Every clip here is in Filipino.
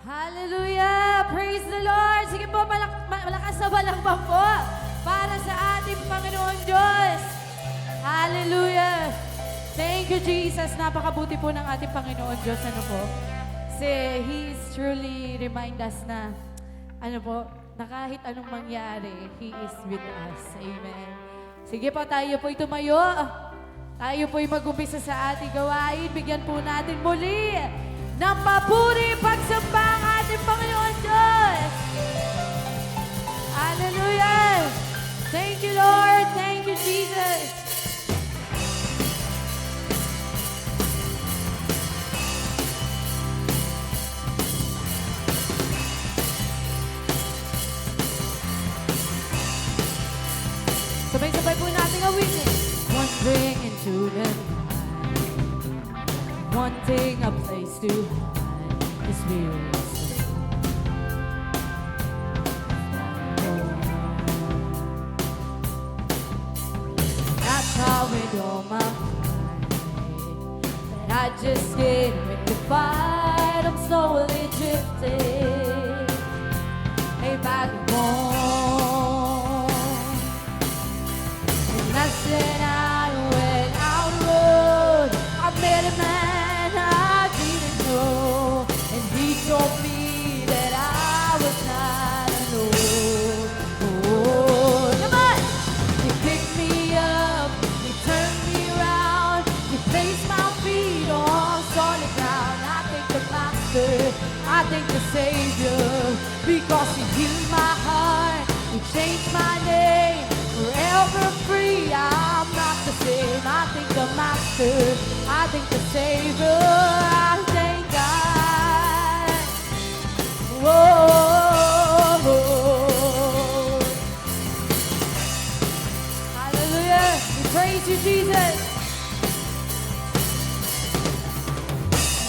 Hallelujah! Praise the Lord! Sige po, malakas na balakbang po para sa ating Panginoon Diyos. Hallelujah! Thank you, Jesus. Napakabuti po ng ating Panginoon Diyos. Ano po? Kasi He is truly remind us na, ano po, na kahit anong mangyari, He is with us. Amen. Sige po, tayo po'y tumayo. Tayo po'y mag-umpisa sa ating gawain. Bigyan po natin muli ng papuri pagsamba ang ating Panginoon Diyos. Hallelujah! Thank you, Lord. Thank you, Jesus. Sabay-sabay po natin awitin. One thing into the one thing, a place to hide is weary. That's how it all my mind. But I just get with the fight. I'm slowly drifting. Hey, back home. And I said I went out the road. I met a man and he told me that I was not alone. Oh, come on! He picked me up, he turned me around, he placed my feet on solid ground. I thank the Master, I thank the Savior, because he healed my heart, he changed my name, forever free. I'm not the same. I thank the Master, I thank the Savior, I thank God. Whoa. Hallelujah. We praise you, Jesus.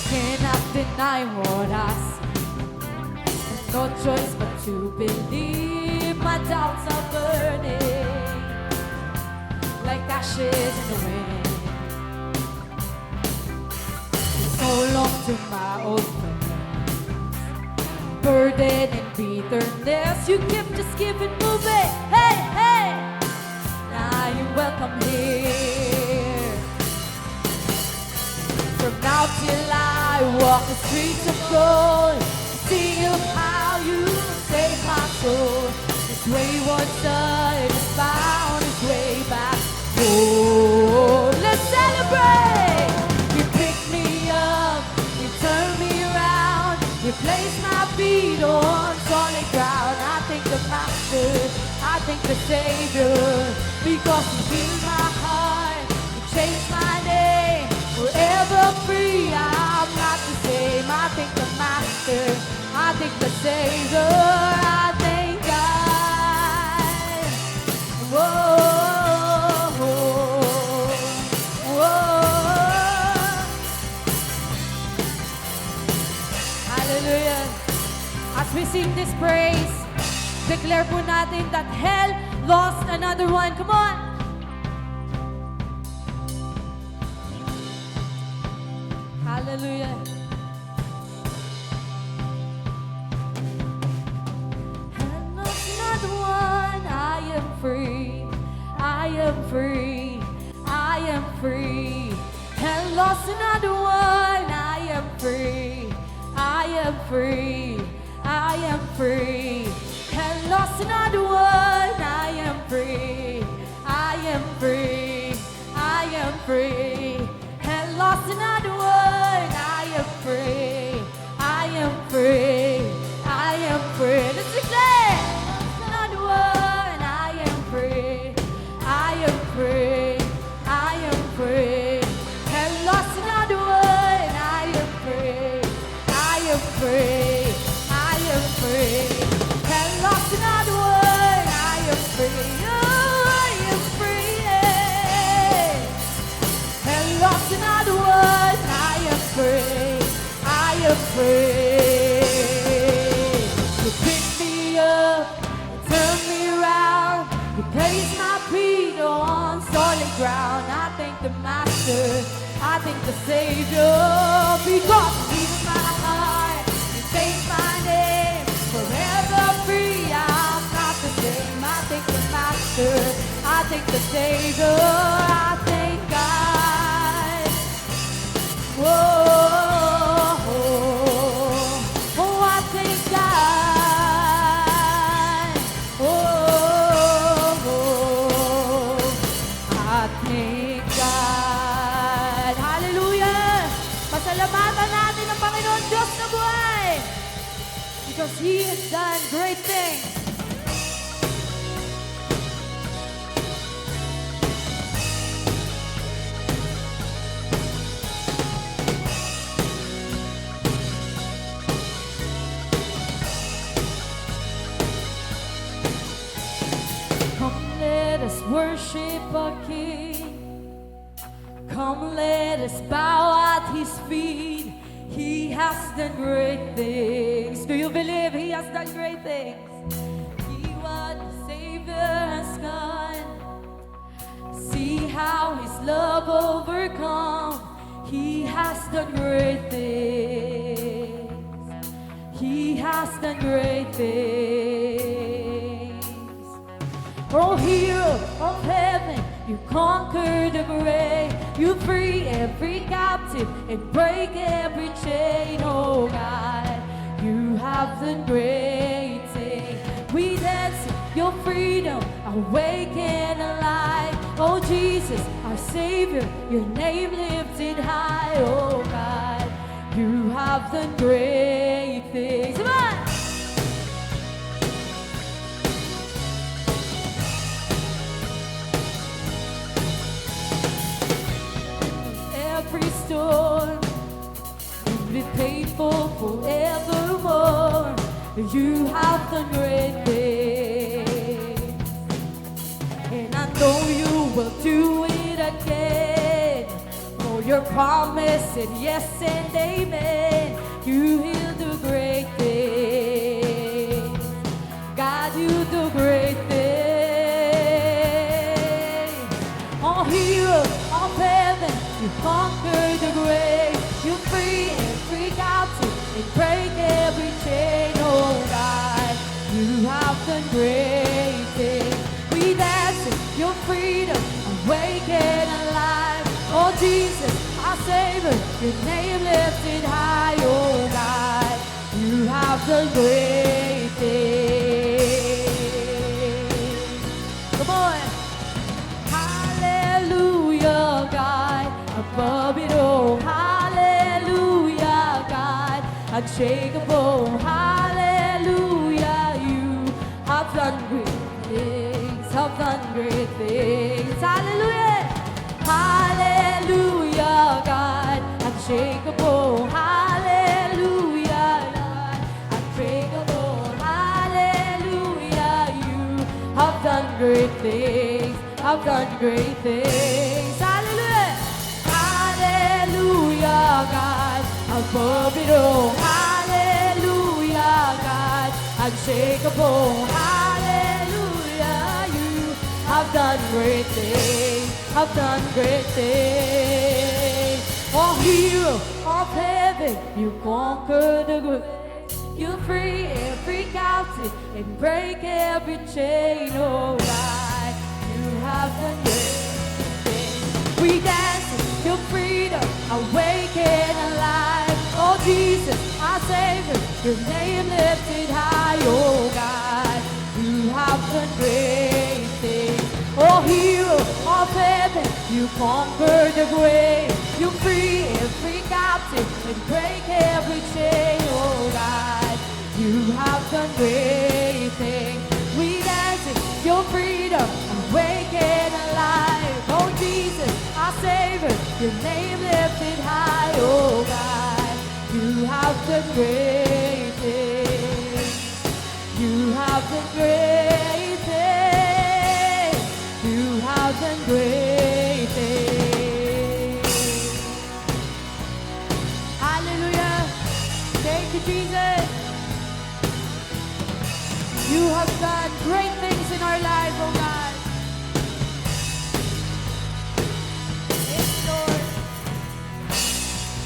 Cannot deny what I see. No choice but to believe. My doubts are burning like ashes in the wind. Hold on to my old friends, burden and bitterness. You kept just giving, moving. Hey, hey, now you're welcome here. From now till I walk the streets of gold, see of how you saved my soul. This wayward son has found his way back home. Let's celebrate. You place my feet on solid ground. I thank the Master, I thank the Savior, because he healed my heart, he changed my name, forever free. I'm not the same. I thank the Master, I thank the Savior, I thank God. Whoa, whoa. Hallelujah. As we sing this praise, declare po natin that hell lost another one. Come on. Hallelujah. Hell lost another one. I am free. I am free. I am free. Hell lost another one. I am free. I am free, I am free. Hell lost another one. I am free, I am free, I am free. Hell lost another one. I am free, I am free, I am free. Let's declare. Lost another one. I am free, I am free, I am free. Hell lost another one. I am free, I am free, I am free. Hell lost another one. I am free, oh, I am free. Yeah. Hell lost another one. I am free, I am free. You picked me up, turned me around, you placed my feet on solid ground. I thank the Master, I thank the Savior, because He's my heart, He saved my thank the Savior, I thank God. Whoa, oh, I thank God. Oh, I thank God. Hallelujah! Pasalamatan natin ang Panginoon Diyos na buhay. Because He has done great things. Come, let us worship our King. Come, let us bow at His feet. He has done great things. Do you believe He has done great things? See what the Savior has done. See how His love overcome. He has done great things. He has done great things. Oh, hero of heaven, you conquered the grave. You free every captive and break every chain. Oh God, you have done great things. We dance in your freedom, awake and alive. Oh Jesus, our Savior, your name lifted high. Oh God, you have done great things. Come on! Every storm will be faithful forevermore. You have done great things, and I know you will do it again. For your promise and yes and amen. You will do great things. God, you do great things. Oh, hero of heaven, you conquered the grave. You free every captive and break every chain. Oh God, you have done great things. We dance in your freedom, awake and alive. Oh Jesus, our Savior, your name lifted high. Oh God, you have done great things. Come on. Hallelujah, God, above it all. Hallelujah, God, unshakable. Hallelujah, you have done great things, have done great things. Hallelujah, hallelujah, God, unshakable. Hallelujah, God, unshakable. Hallelujah, you have done great things, have done great things. Hallelujah, hallelujah, God, above it all. Hallelujah, God, unshakable. Hallelujah, you have done great things, have done great things. Oh, hero of heaven, you conquered the grave. You free every captive and break every chain. Oh God, you have done great things. We dance in your freedom, awake and alive. Oh Jesus, our Savior, your name lifted high. Oh God, you have done great things. Oh hero of heaven, you conquered the grave. You free every captive and break every chain. Oh God, you have done great things. We dance in your freedom, awake and alive. Oh Jesus, our Savior, your name lifted high. Oh God, you have done great things. You have done great things. You have done great things. Hallelujah. Thank you, Jesus. You have done great things in our lives, oh God. Yes, Lord.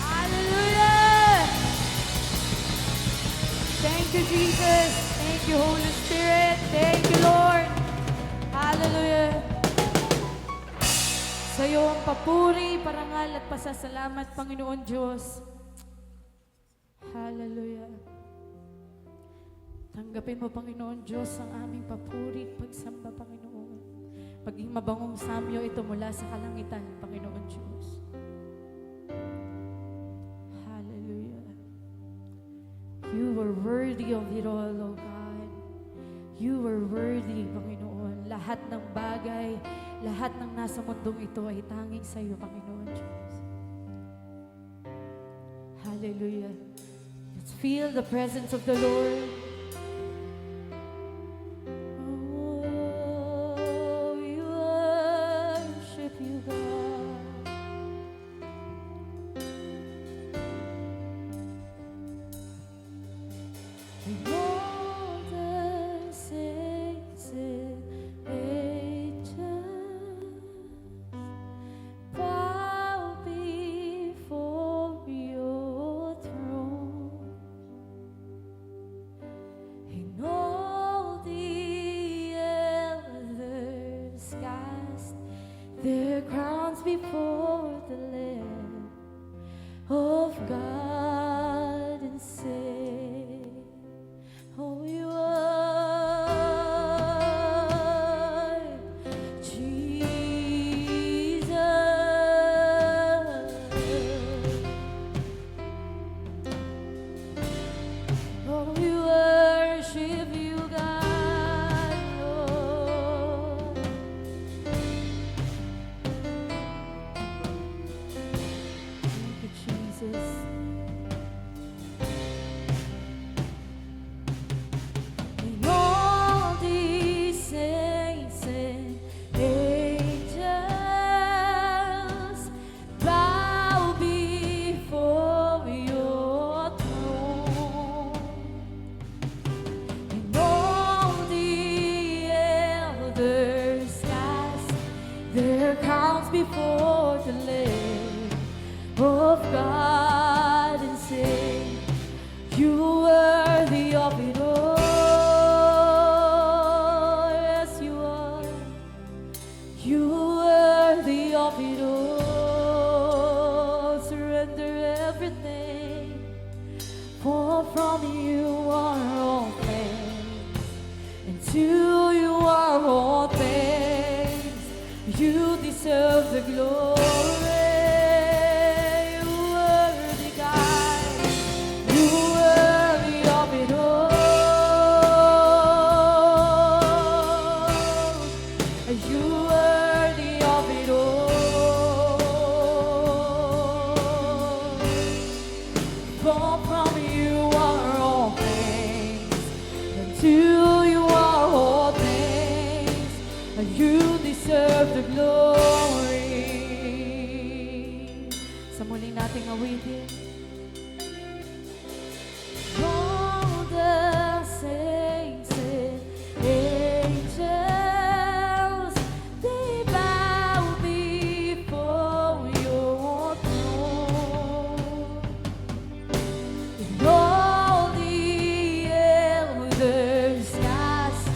Hallelujah. Thank you, Jesus. Thank you, Holy Spirit. Thank you, Lord. Hallelujah. Sa iyo ang papuri, parangal at pasasalamat, Panginoon Diyos. Hallelujah. Tanggapin mo, Panginoon Diyos, ang aming papuri at pagsamba, Panginoon. Maging mabangong samyo ito mula sa kalangitan, Panginoon Diyos. Hallelujah. You are worthy of it all, O God. You are worthy, Panginoon. Lahat ng bagay, lahat ng nasa mundong ito ay tanging sa iyo, Panginoon Diyos. Hallelujah. Let's feel the presence of the Lord. Oh, we worship you, God. And all the saints and angels bow before your throne, and all the elders cast their crowns before the Lamb of God and say, oh, you are Jesus. Oh, we worship you, God, Lord. Thank you, Jesus. And all the saints and angels bow before your throne, and all the elders cast their crowns before the Lamb of God and say, you are worthy of it all. Yes, you are. You are worthy of it all. Surrender everything, for from you are all things, and to you are all things. You deserve the glory. You worthy God. You worthy of it all. You worthy of it all. For from you are all things, and to you are all things. You deserve the glory. Sa muli nating awitin. All the saints and angels, they bow before your throne, and all the elders cast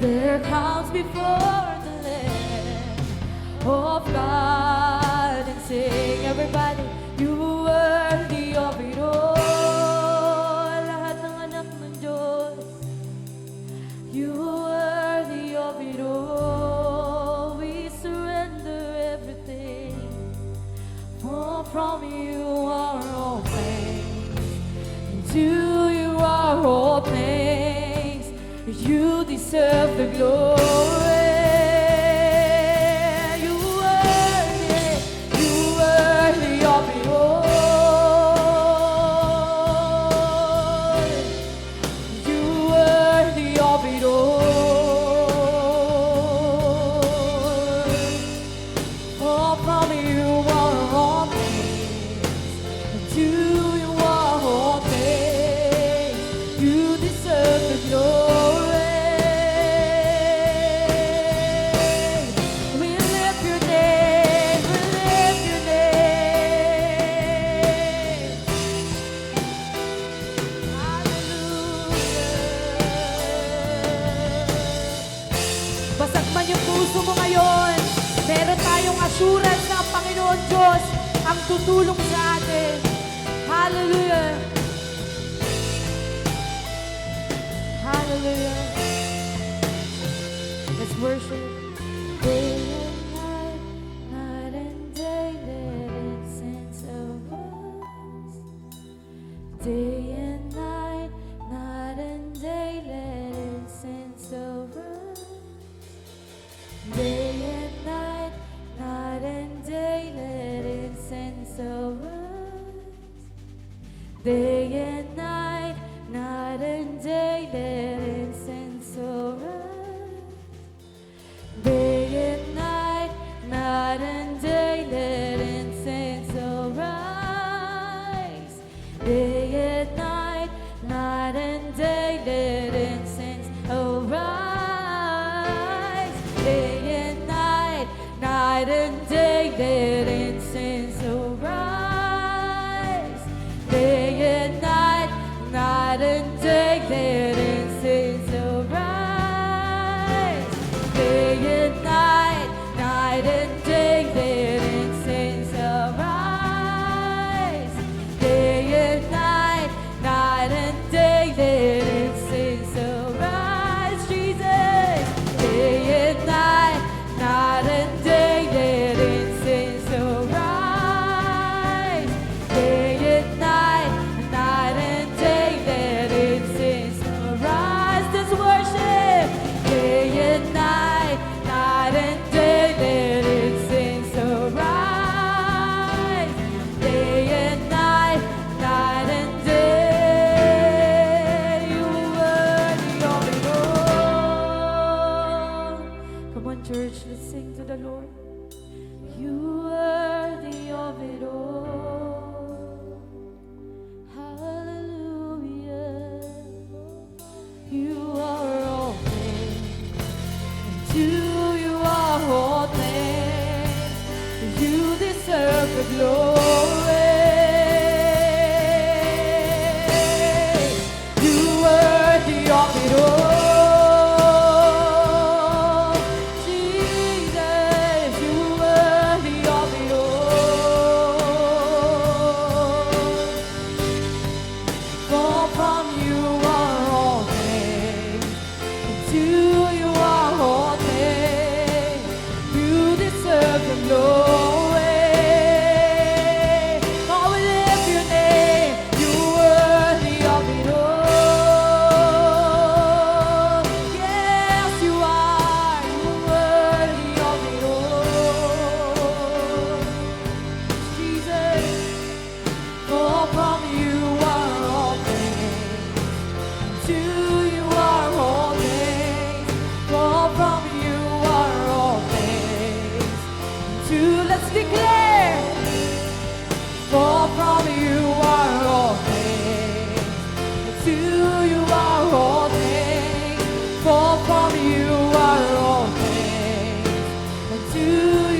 their crowns before the Lamb of God and sing, everybody, you worthy of it all. Lahat ng anak ng Diyos, you worthy of it all. We surrender everything, for from you are all things, and to you are all things. You deserve the glory. You worthy of it all. You worthy of it all. For from you are all things, and to you are all things. You deserve the glory. assurance na ang Panginoon Diyos ang tutulong sa atin. Hallelujah! Hallelujah! Let's worship. Day and night, night and day, let incense of us. Day and night, night and day, let incense of us. Day and night, night and day, let incense of us. Day and night, night and day, let incense of us. Day and night, night and day, let incense arise. Day and night, night and day, let incense arise. Day and night, night and day, let incense arise. Day and night, night and day, let incense arise. Day and night, night and day, let incense arise. Day and night, night and day, let incense arise. Jesus. Day and night, night and day, let incense arise. Day and night, night and day, let incense arise. This worship. Day and night, night and day, let incense arise. Day and night, night and day, you are worthy of it all. Come on, church, let's sing to the Lord. You are worthy of it all. Hallelujah. You are all things. To you are all things. You deserve the glory. You worthy of it all. Jesus, you worthy of it all. For from you are all things. To you are all things. You deserve the glory. Oh, we lift your name. You worthy of it all. Yes, you are. You worthy of it all. Jesus. For from you are all things. To you are all things. For from you are all things. To let's declare. For from you are all things. To you are all things. For from you are all things. And to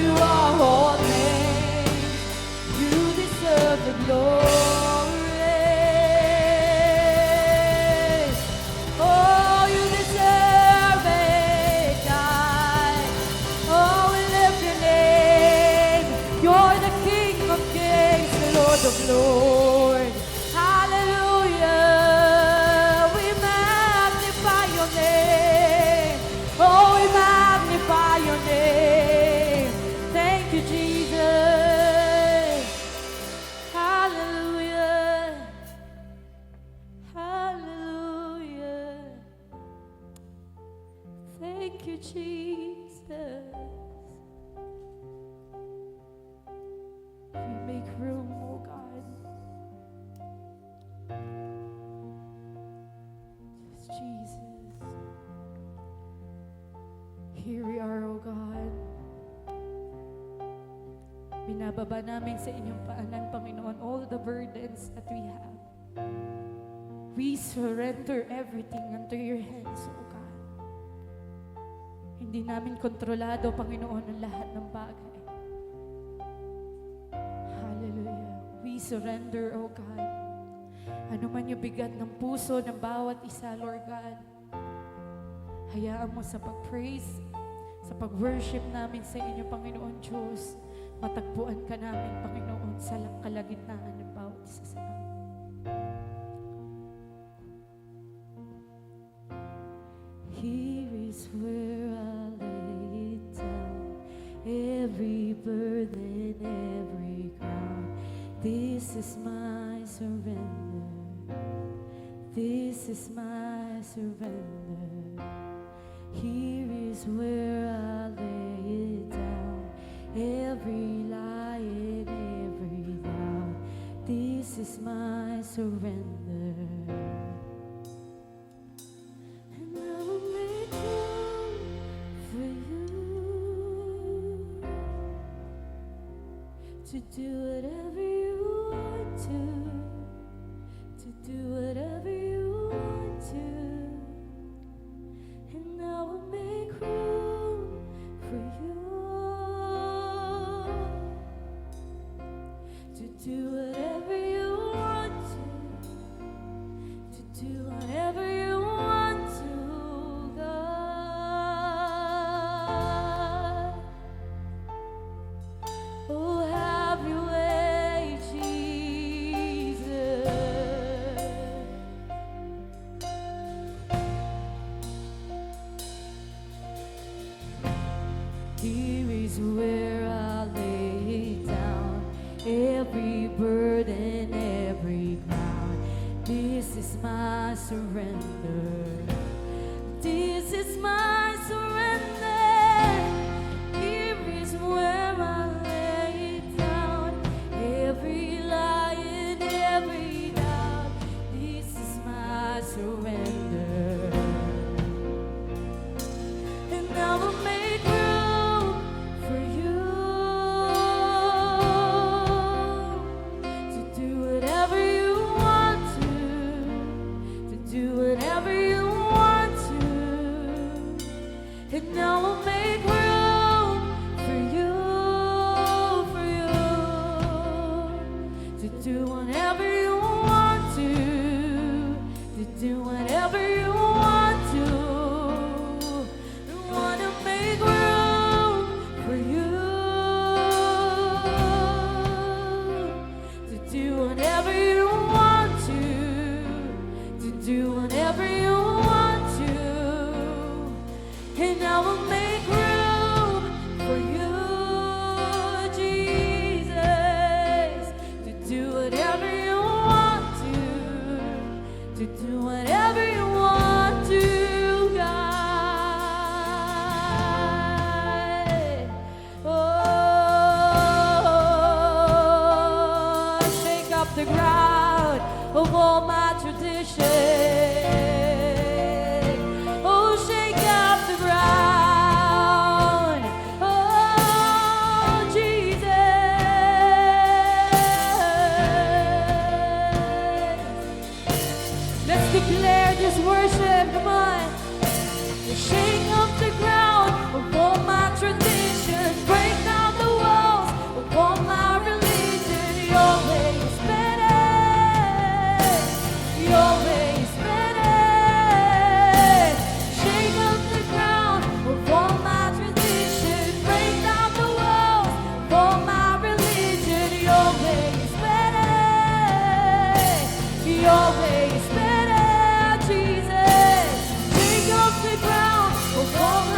you are all things. You deserve the glory. Oh, you deserve it, God. Oh, we lift your name. You're the King of Kings, the Lord of Lords. Hallelujah. We magnify your name. Oh, we magnify your name. Thank you, Jesus. Hallelujah. Hallelujah. Thank you, Jesus. We make room, oh God. Yes, Jesus. Here we are, oh God. Binababa namin sa inyong paanan, Panginoon, all the burdens that we have. We surrender everything unto your hands, O God. Hindi namin kontrolado, Panginoon, ang lahat ng bagay. Hallelujah. We surrender, O God. Ano man yung bigat ng puso ng bawat isa, Lord God. Hayaan mo sa pag-praise, sa pag-worship namin sa inyo, Panginoon Diyos, matagpuan ka namin, Panginoon, sa kalagitnaan ng bawat isa sa amin. Here is where I lay it down, every burden, every crown. This is my surrender. This is my surrender. Here is where I lay it down, every lie and every doubt. This is my surrender. And I will make room for you to do whatever you want to do whatever you want to. And I will make room for you to do whatever you want to do whatever you want to, God. Oh, have your way, Jesus. Here is where I lay down, every burden, every crown. This is my surrender. This is my surrender. Here is where I lay it down, every lie and every doubt. This is my surrender. And I will make room for you to do whatever you want to do whatever you want to. And I will make room for you to do whatever you want to do whatever you want to. I wanna make room for you to do whatever you want to do whatever you want to. And I will make room for you, Jesus, to do whatever you want to do whatever you want to, God. Oh, shake up the ground of all my tradition. Oh, shake up the ground. Oh, Jesus. Let's declare this worship. Come on. Shake up the ground of all my traditions. Break down the walls of all my religion. Your way is better. Your way is better. Shake up the ground of all my traditions. Break down the walls of all my religion. Your way is better. Your way is better, Jesus. Shake up the ground of all my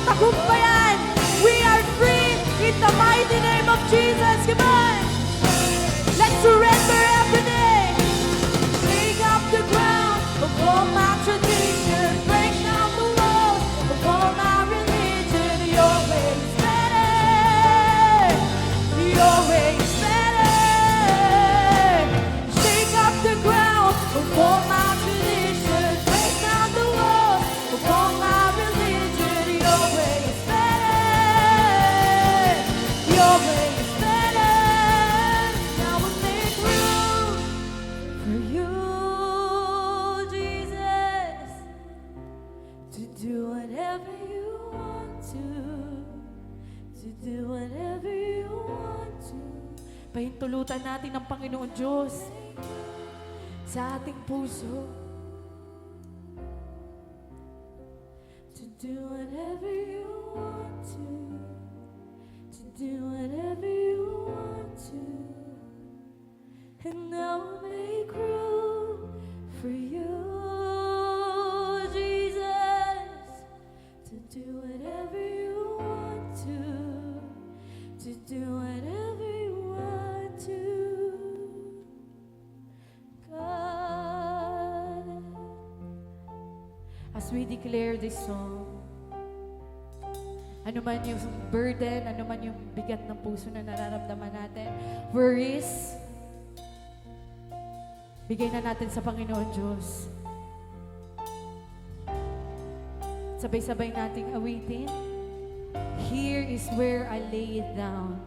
matagumpayan. We are free in the mighty name of Jesus. Come on. Let's surrender every day. Take up the ground of all my tradition. Break down the walls of all my religion. Your way is better. Your way is better. Shake up the ground of all my tradition. Break down the walls of all my religion. Your way is better. Your way is better. Now we'll make room for you, Jesus, to do whatever you want to do whatever you want to. Pahintulutan natin ang Panginoon Diyos sa ating puso. To do whatever you want to do whatever you want to. And I'll make room for you, Jesus, to do whatever you want to do whatever you want to. God, as we declare this song, ano man yung burden, ano man yung bigat ng puso na nararamdaman natin, worries, bigay na natin sa Panginoon Diyos. Sabay-sabay nating awitin. Here is where I lay it down.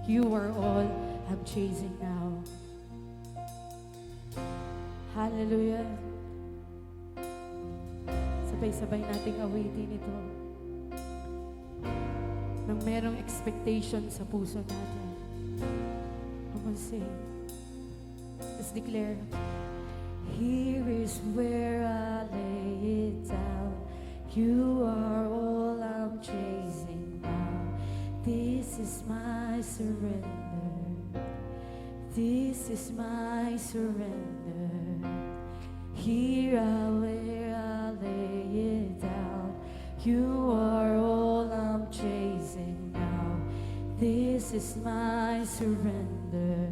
You are all I'm chasing now. Hallelujah. Sabay-sabay nating awitin ito. Nang merong expectation sa puso natin. Come on, sing. Let's declare. Here is where I lay it down. You are all I'm chasing now. This is my surrender. This is my surrender. Here where I lay it down. You are all I'm chasing now. This is my surrender.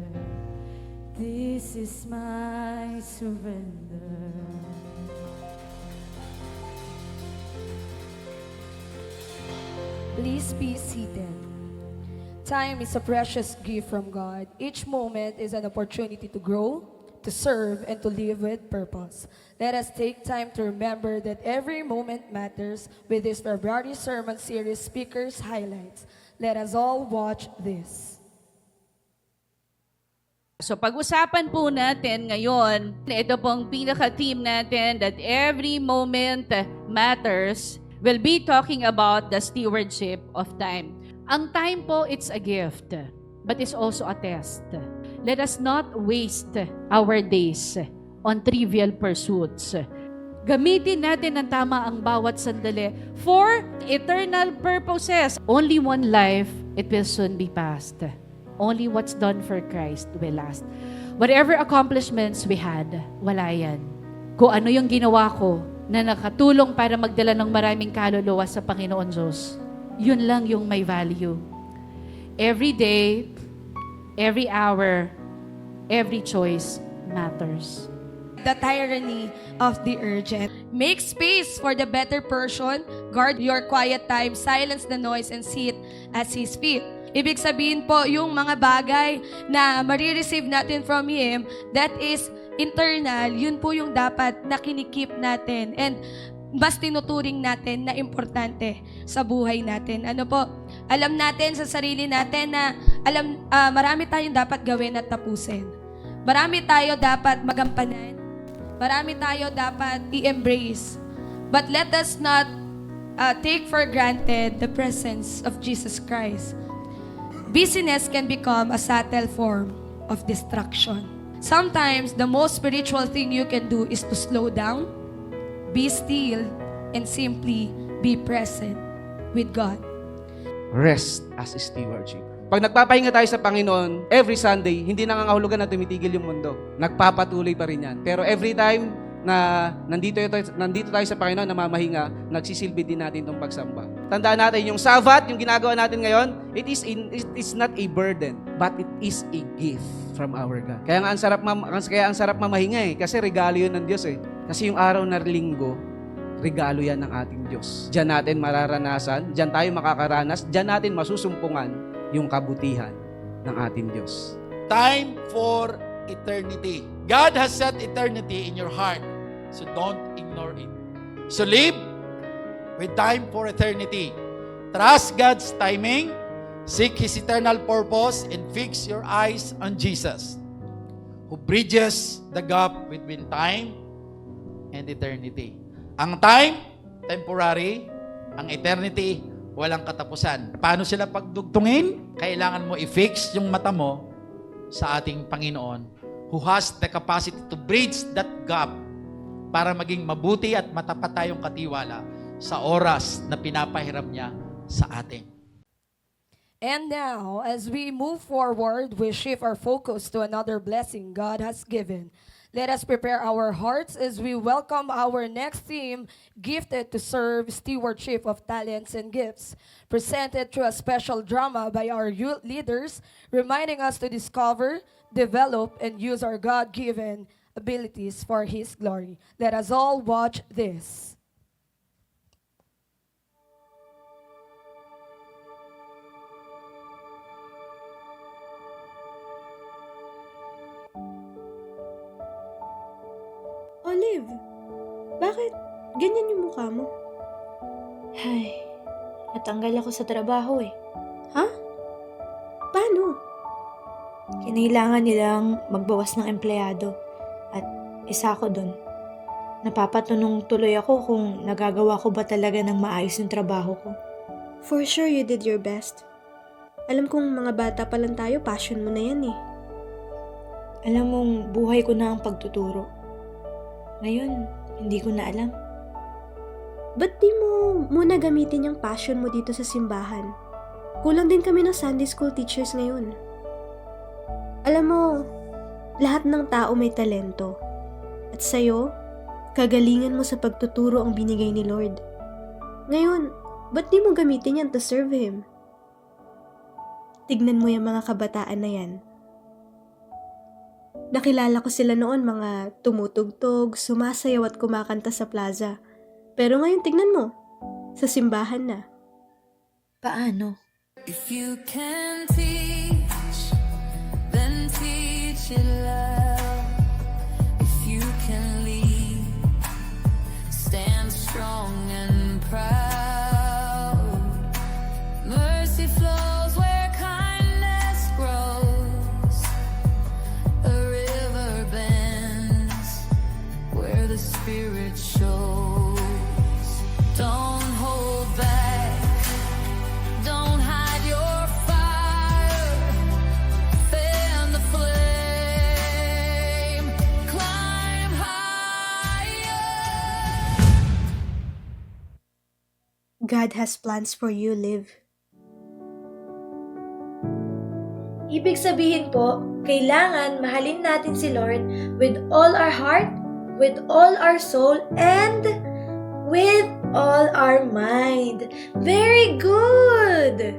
This is my surrender. Please be seated. Time is a precious gift from God. Each moment is an opportunity to grow, to serve, and to live with purpose. Let us take time to remember that every moment matters with this February sermon series Speakers Highlights. Let us all watch this. So pag-usapan po natin ngayon, ito pong pinaka-theme natin that every moment matters. We'll be talking about the stewardship of time. Ang time po, it's a gift, but it's also a test. Let us not waste our days on trivial pursuits. Gamitin natin ng tama ang bawat sandali for eternal purposes. Only one life, it will soon be past. Only what's done for Christ will last. Whatever accomplishments we had, wala yan. Kung ano yung ginawa ko na nakatulong para magdala ng maraming kaluluwa sa Panginoon Diyos, yun lang yung may value. Every day, every hour, every choice matters. The tyranny of the urgent. Make space for the better person. Guard your quiet time. Silence the noise and sit at His feet. Ibig sabihin po, yung mga bagay na marireceive natin from Him, that is internal, yun po yung dapat na kinikip natin and mas tinuturing natin na importante sa buhay natin. Ano po, alam natin sa sarili natin na marami tayong dapat gawin at tapusin. Marami tayo dapat magampanan. Marami tayo dapat i-embrace. But let us not take for granted the presence of Jesus Christ. Busyness can become a subtle form of distraction. Sometimes, the most spiritual thing you can do is to slow down, be still, and simply be present with God. Rest as stewardship. Pag nagpapahinga tayo sa Panginoon, every Sunday, hindi nangangahulugan na tumitigil yung mundo. Nagpapatuloy pa rin yan. Pero every time na nandito tayo sa Panginoon, namamahinga, nagsisilbi din natin itong pagsamba. Tandaan natin, yung Sabbath, yung ginagawa natin ngayon, it is not a burden, but it is a gift from our God. Kaya ang sarap mamahinga kasi regalo yun ng Diyos Kasi yung araw na linggo, regalo yan ng ating Diyos. Diyan natin mararanasan, diyan tayo makakaranas, diyan natin masusumpungan yung kabutihan ng ating Diyos. Time for eternity. God has set eternity in your heart, so don't ignore it. So live with time for eternity. Trust God's timing, seek His eternal purpose, and fix your eyes on Jesus, who bridges the gap between time and eternity. Ang time, temporary. Ang eternity, walang katapusan. Paano sila pagdugtungin? Kailangan mo i-fix yung mata mo sa ating Panginoon, who has the capacity to bridge that gap para maging mabuti at matapat tayong katiwala sa oras na pinapahiram niya sa atin. And now, as we move forward, we shift our focus to another blessing God has given. Let us prepare our hearts as we welcome our next theme, Gifted to Serve, Stewardship of Talents and Gifts, presented through a special drama by our youth leaders, reminding us to discover, develop, and use our God-given abilities for His glory. Let us all watch this. Olive, bakit ganyan yung mukha mo? Ay, natanggal ako sa trabaho eh. Ha? Paano? Kinailangan nilang magbawas ng empleyado at isa ko dun. Napapatunong tuloy ako kung nagagawa ko ba talaga ng maayos yung trabaho ko. For sure you did your best. Alam kong mga bata pa lang tayo, passion mo na yan eh. Alam mong buhay ko na ang pagtuturo. Ngayon, hindi ko na alam. Ba't di mo muna gamitin yung passion mo dito sa simbahan? Kulang din kami ng Sunday school teachers ngayon. Alam mo, lahat ng tao may talento. At sa'yo, kagalingan mo sa pagtuturo ang binigay ni Lord. Ngayon, ba't di mo gamitin yan to serve Him? Tignan mo yung mga kabataan na yan. Nakilala ko sila noon mga tumutugtog, sumasayaw at kumakanta sa plaza. Pero ngayon tignan mo, sa simbahan na. Paano? If you can teach, then teach it loud. If you can lead, stand strong and proud. Mercy flows where kindness grows. A river bends where the Spirit shows. Don't hold back. Don't hide your fire. Fan the flame. Climb higher. God has plans for you, Liv. Ibig sabihin po, kailangan mahalin natin si Lord with all our heart, with all our soul, and with all our mind. Very good!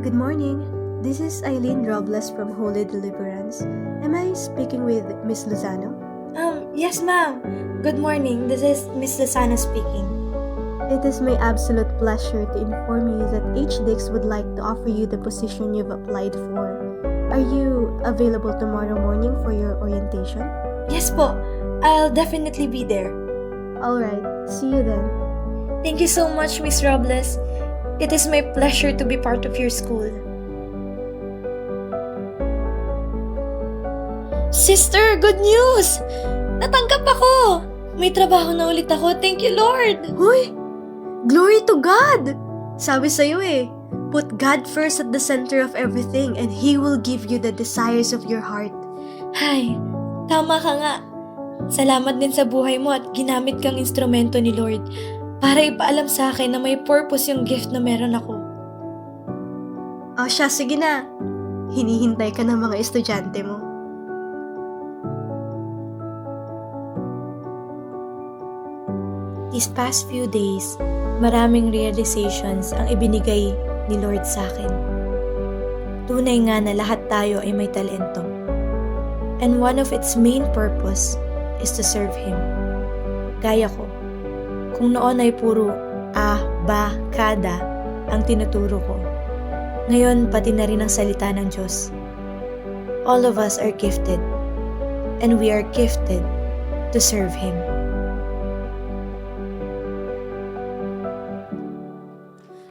Good morning. This is Eileen Robles from Holy Deliverance. Am I speaking with Miss Lozano? Yes ma'am. Good morning. This is Miss Lozano speaking. It is my absolute pleasure to inform you that HDIX would like to offer you the position you've applied for. Are you available tomorrow morning for your orientation? Yes po. I'll definitely be there. Alright, see you then. Thank you so much, Miss Robles. It is my pleasure to be part of your school. Sister, good news! Natanggap ako! May trabaho na ulit ako. Thank you, Lord! Hoy! Glory to God! Sabi sa'yo eh, put God first at the center of everything and He will give you the desires of your heart. Hay, tama ka nga. Salamat din sa buhay mo at ginamit kang instrumento ni Lord para ipaalam sa akin na may purpose yung gift na meron ako. O siya, sige na. hinihintay ka ng mga estudyante mo. These past few days, maraming realizations ang ibinigay ni Lord sa akin. Tunay nga na lahat tayo ay may talento. And one of its main purpose is to serve Him. Gaya ko, kung noon ay puro ba, kada ang tinuturo ko, ngayon pati na rin ang salita ng Diyos. All of us are gifted, and we are gifted to serve Him.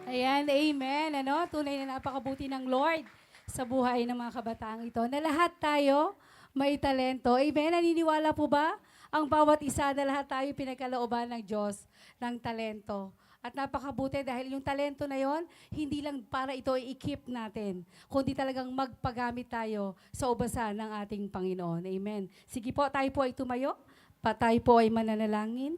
Ayan, amen. Ano? Tunay na napakabuti ng Lord sa buhay ng mga kabataang ito. Na lahat tayo may talento. Amen. Naniniwala po ba? Ang bawat isa na lahat tayo pinagkalooban ng Diyos ng talento. At napakabuti dahil yung talento na yon, hindi lang para ito i-keep natin, kundi talagang magpagamit tayo sa ubasan ng ating Panginoon. Amen. Sige po, tayo po ay tumayo. Tayo po ay mananalangin.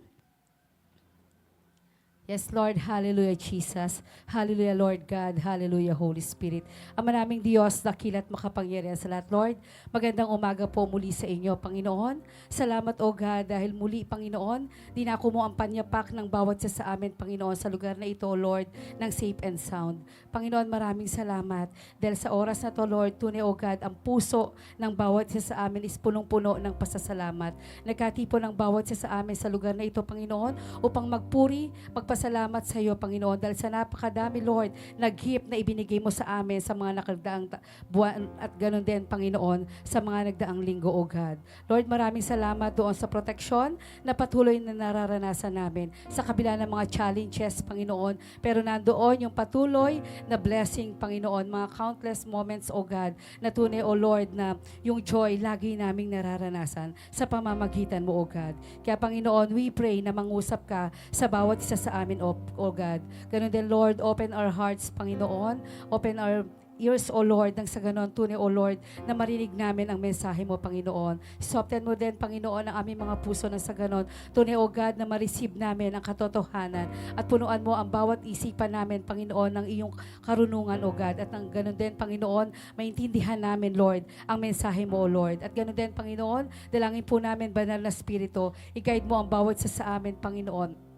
Yes, Lord. Hallelujah, Jesus. Hallelujah, Lord God. Hallelujah, Holy Spirit. Ama naming Diyos, dakilat makapangyarihan sa lahat, Lord. Magandang umaga po muli sa inyo, Panginoon. Salamat, O God, dahil muli, Panginoon, dinako mo ang panyapak ng bawat isa sa amin, Panginoon, sa lugar na ito, Lord, ng safe and sound. Panginoon, maraming salamat. Dahil sa oras na to, Lord, tunay, O God, ang puso ng bawat isa sa amin is punong-puno ng pasasalamat. Nagkatipo ng bawat isa sa amin sa lugar na ito, Panginoon, upang magpuri, magpasalamat sa iyo, Panginoon, dahil sa napakadami, Lord, na gift na ibinigay mo sa amin sa mga nakagdaang buwan at ganun din, Panginoon, sa mga nagdaang linggo, O God. Lord, maraming salamat doon sa proteksyon na patuloy na nararanasan namin sa kabila ng mga challenges, Panginoon, pero nandoon yung patuloy na blessing, Panginoon, mga countless moments, O God, na tunay, O Lord, na yung joy lagi naming nararanasan sa pamamagitan mo, O God. Kaya, Panginoon, we pray na mangusap ka sa bawat isa sa amin, O God. Ganun din, Lord, open our hearts, Panginoon. Open our ears, O Lord, nang sa ganon, tunay, O Lord, na marinig namin ang mensahe mo, Panginoon. Soften mo din, Panginoon, ang aming mga puso nang sa ganon, tunay, O God, na ma-receive namin ang katotohanan at punuan mo ang bawat isipan namin, Panginoon, ng iyong karunungan, O God. At nang ganon din, Panginoon, maintindihan namin, Lord, ang mensahe mo, O Lord. At ganon din, Panginoon, dalangin po namin, Banal na Espiritu, i-guide mo ang bawat isa sa amin, Panginoon.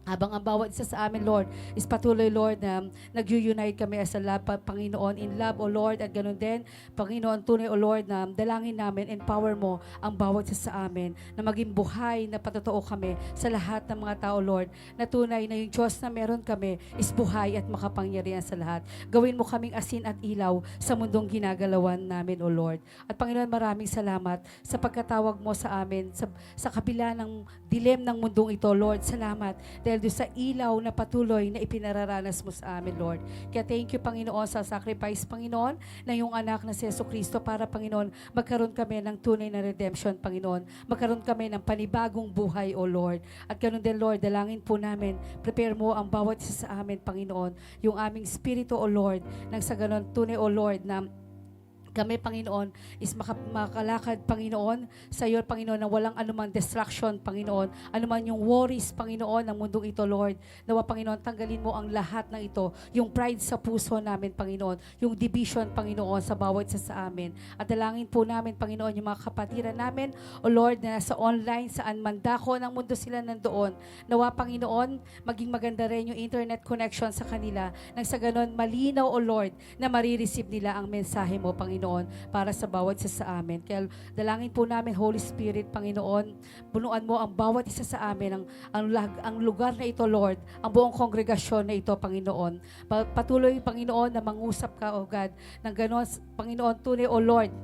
Habang ang bawat isa sa amin, Lord, is patuloy, Lord, na nag-unite kami as a love, Panginoon, in love, O Lord, at ganun din, Panginoon, tunay, O Lord, na dalangin namin, empower mo ang bawat isa sa amin, na maging buhay na patotoo kami sa lahat ng mga tao, Lord, na tunay na yung Diyos na meron kami is buhay at makapangyarihan sa lahat. Gawin mo kaming asin at ilaw sa mundong ginagalawan namin, O Lord. At Panginoon, maraming salamat sa pagkatawag mo sa amin, sa kabila ng dilim ng mundong ito, Lord. Salamat dahil doon sa ilaw na patuloy na ipinararanas mo sa amin, Lord. Kaya thank you, Panginoon, sa sacrifice, Panginoon, na yung anak na si Jesucristo para, Panginoon, magkaroon kami ng tunay na redemption, Panginoon. Magkaroon kami ng panibagong buhay, O Lord. At ganoon din, Lord, dalangin po namin, prepare mo ang bawat isa sa amin, Panginoon, yung aming spirito, O Lord, nang sa ganoon, tunay, O Lord, na kami, Panginoon, is makalakad, Panginoon, sa iyo, Panginoon, na walang anumang distraction, Panginoon, anuman yung worries, Panginoon, ng mundong ito, Lord. Nawa, Panginoon, tanggalin mo ang lahat ng ito, yung pride sa puso namin, Panginoon, yung division, Panginoon, sa bawat isa sa amin. At dalangin po namin, Panginoon, yung mga kapatiran namin, O Lord, na nasa online, saan man dako ng mundo sila nandoon. Nawa, Panginoon, maging maganda rin yung internet connection sa kanila, nang sa ganon, malinaw, O Lord, na marireceive nila ang mensahe mo, Panginoon, para sa bawat isa sa amin. Kaya dalangin po namin, Holy Spirit, Panginoon, punuan mo ang bawat isa sa amin, ang lugar na ito, Lord, ang buong kongregasyon na ito, Panginoon. Patuloy, Panginoon, na mangusap ka, O God, ng ganon, Panginoon, tunay, O Lord,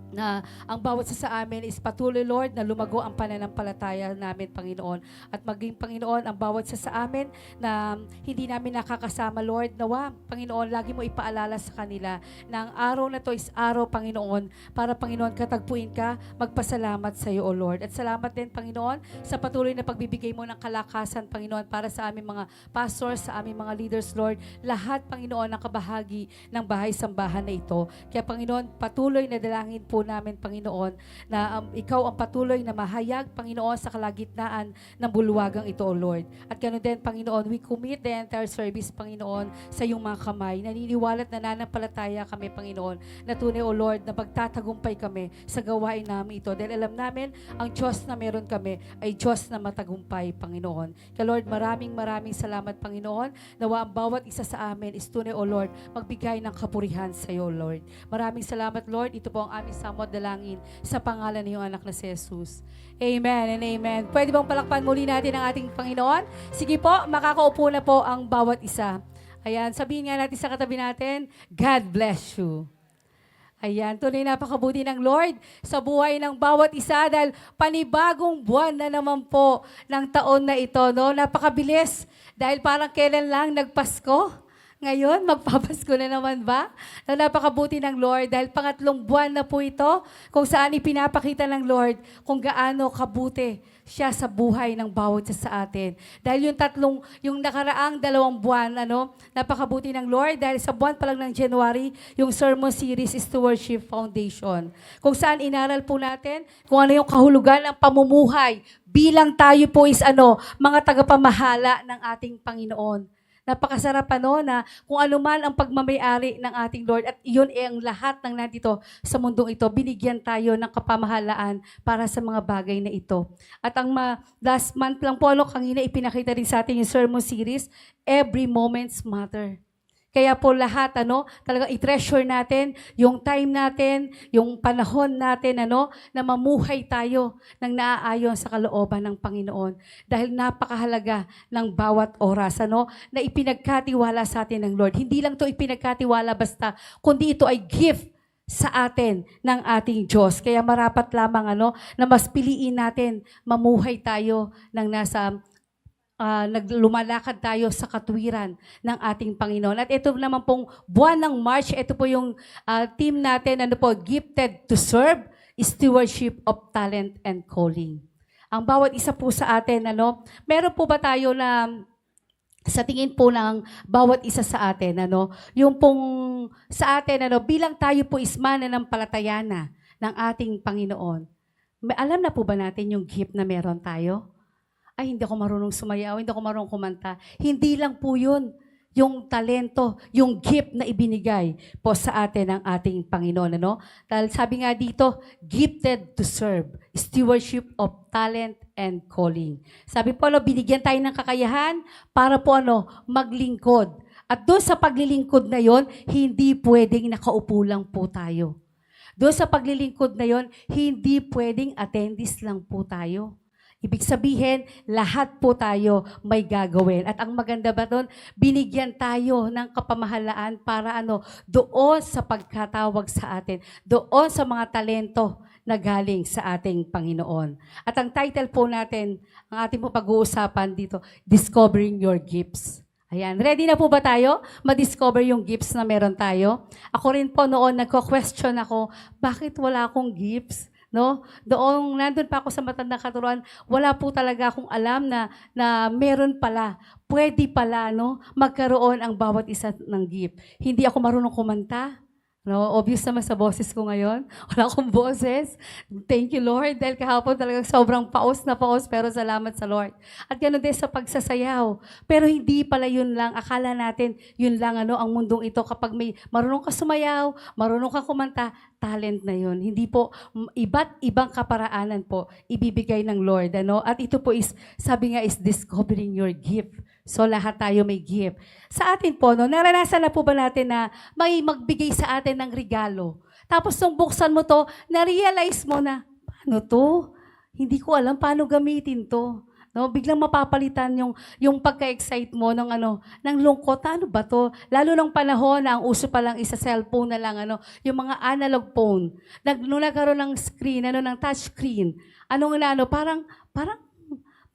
na ang bawat isa sa amin is patuloy, Lord, na lumago ang pananampalataya namin, Panginoon. At maging, Panginoon, ang bawat isa sa amin na hindi namin nakakasama, Lord, nawa, Panginoon, lagi mo ipaalala sa kanila na ang araw na to is araw, Panginoon, para, Panginoon, katagpuin ka, magpasalamat sa iyo, O Lord. At salamat din, Panginoon, sa patuloy na pagbibigay mo ng kalakasan, Panginoon, para sa aming mga pastors, sa aming mga leaders, Lord, lahat, Panginoon, ang kabahagi ng bahay-sambahan na ito. Kaya, Panginoon, patuloy na dalangin po po namin, Panginoon, na ikaw ang patuloy na mahayag, Panginoon, sa kalagitnaan ng bulwagang ito, O Lord. At ganoon din, Panginoon, we commit the entire service, Panginoon, sa iyong mga kamay. Naniniwala at nananampalataya kami, Panginoon, na tunay, O Lord, na magtatagumpay kami sa gawain namin ito. Dahil alam namin, ang Diyos na meron kami ay Diyos na matagumpay, Panginoon. Kaya Lord, maraming salamat, Panginoon. Nawa ang bawat isa sa amin is tunay, O Lord, magbigay ng kapurihan sa iyo, Lord. Maraming salamat, Lord. Ito po ang aming samot dalangin sa pangalan ng iyong anak na si Jesus. Amen and amen. Pwede bang palakpan muli natin ang ating Panginoon? Sige po, makakaupo na po ang bawat isa. Ayan, sabihin nga natin sa katabi natin, God bless you. Ayan, tunay napakabuti ng Lord sa buhay ng bawat isa dahil panibagong buwan na naman po ng taon na ito, no? Napakabilis dahil parang kailan lang nagpasko. Ngayon, magpapasko na naman ba? Na napakabuti ng Lord dahil pangatlong buwan na po ito kung saan ipinapakita ng Lord kung gaano kabuti siya sa buhay ng bawat isa sa atin. Dahil yung nakaraang 2 buwan, napakabuti ng Lord dahil sa buwan pa lang ng January, yung sermon series is Stewardship Foundation. Kung saan inaral po natin kung ano yung kahulugan ng pamumuhay bilang tayo po is mga tagapamahala ng ating Panginoon. Napakasarap na kung ano man ang pagmamayari ng ating Lord at iyon ang lahat ng nandito sa mundong ito, binigyan tayo ng kapamahalaan para sa mga bagay na ito. At ang last month lang po, kanina ipinakita rin sa atin yung sermon series, Every Moment's Matter. Kaya po lahat, talagang i-treasure natin yung time natin, yung panahon natin, na mamuhay tayo ng naaayon sa kalooban ng Panginoon. Dahil napakahalaga ng bawat oras, na ipinagkatiwala sa atin ng Lord. Hindi lang to ipinagkatiwala basta, kundi ito ay gift sa atin ng ating Diyos. Kaya marapat lamang, na mas piliin natin mamuhay tayo ng nasa naglumalakad tayo sa katwiran ng ating Panginoon. At ito naman pong buwan ng March, ito po yung team natin, Gifted to Serve, Stewardship of Talent and Calling. Ang bawat isa po sa atin, meron po ba tayo na sa tingin po ng bawat isa sa atin, yung pong sa atin, bilang tayo po is mananampalataya na ng ating Panginoon, alam na po ba natin yung gift na meron tayo? Ay, hindi ako marunong sumayaw, hindi ako marunong kumanta. Hindi lang po yun, yung talento, yung gift na ibinigay po sa atin ng ating Panginoon. Dahil sabi nga dito, gifted to serve, stewardship of talent and calling. Sabi po, binigyan tayo ng kakayahan para po maglingkod. At doon sa paglilingkod na yon, hindi pwedeng nakaupo lang po tayo. Doon sa paglilingkod na yon, hindi pwedeng attendees lang po tayo. Ibig sabihin, lahat po tayo may gagawin. At ang maganda ba doon, binigyan tayo ng kapamahalaan para doon sa pagkatawag sa atin, doon sa mga talento na galing sa ating Panginoon. At ang title po natin, ang ating po pag-uusapan dito, Discovering Your Gifts. Ayan, ready na po ba tayo? Ma-discover yung gifts na meron tayo? Ako rin po noon, nagko-question ako, bakit wala akong gifts? Doon, nandun pa ako sa matandang katuruan, wala po talaga akong alam na meron pala, pwede pala, magkaroon ang bawat isa ng gift. Hindi ako marunong kumanta. Obvious naman sa boses ko ngayon. Wala akong boses. Thank you, Lord. Dahil kahapon talagang sobrang paos na paos, pero salamat sa Lord. At ganoon din sa pagsasayaw. Pero hindi pala yun lang. Akala natin yun lang ang mundong ito. Kapag may marunong ka sumayaw, marunong ka kumanta, talent na yun. Hindi po, iba't ibang kaparaanan po ibibigay ng Lord. At ito po is, sabi nga is discovering your gift. So lahat tayo may gift. Sa atin po, naranasan na po ba natin na may magbigay sa atin ng regalo? Tapos nung buksan mo to, na-realize mo na, paano to? Hindi ko alam paano gamitin to. Biglang mapapalitan yung pagka-excite mo ng lungkot. Ano ba to? Lalo ng panahon na ang uso pa lang isa cellphone na lang, yung mga analog phone. Nung nagkaroon ng screen, ng touch screen, parang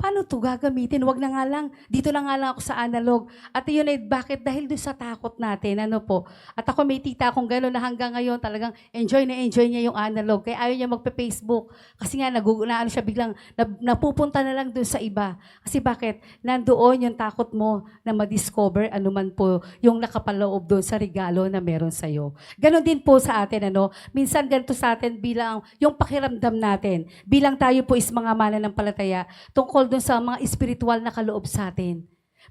paano to gagamitin? Wag na nga lang, dito na nga lang ako sa analog. At yun ay bakit? Dahil doon sa takot natin, ano po. At ako may tita akong gano'n na hanggang ngayon talagang enjoy niya yung analog. Kaya ayaw niya magpe-Facebook. Kasi nga, naano siya biglang, napupunta na lang doon sa iba. Kasi bakit? Nandoon yung takot mo na ma-discover anuman po yung nakapaloob doon sa regalo na meron sa'yo. Ganon din po sa atin, ano. Minsan ganito sa atin bilang yung pakiramdam natin. Bilang tayo po is mga mananampalataya tungkol doon sa mga espiritual na kaloob sa atin.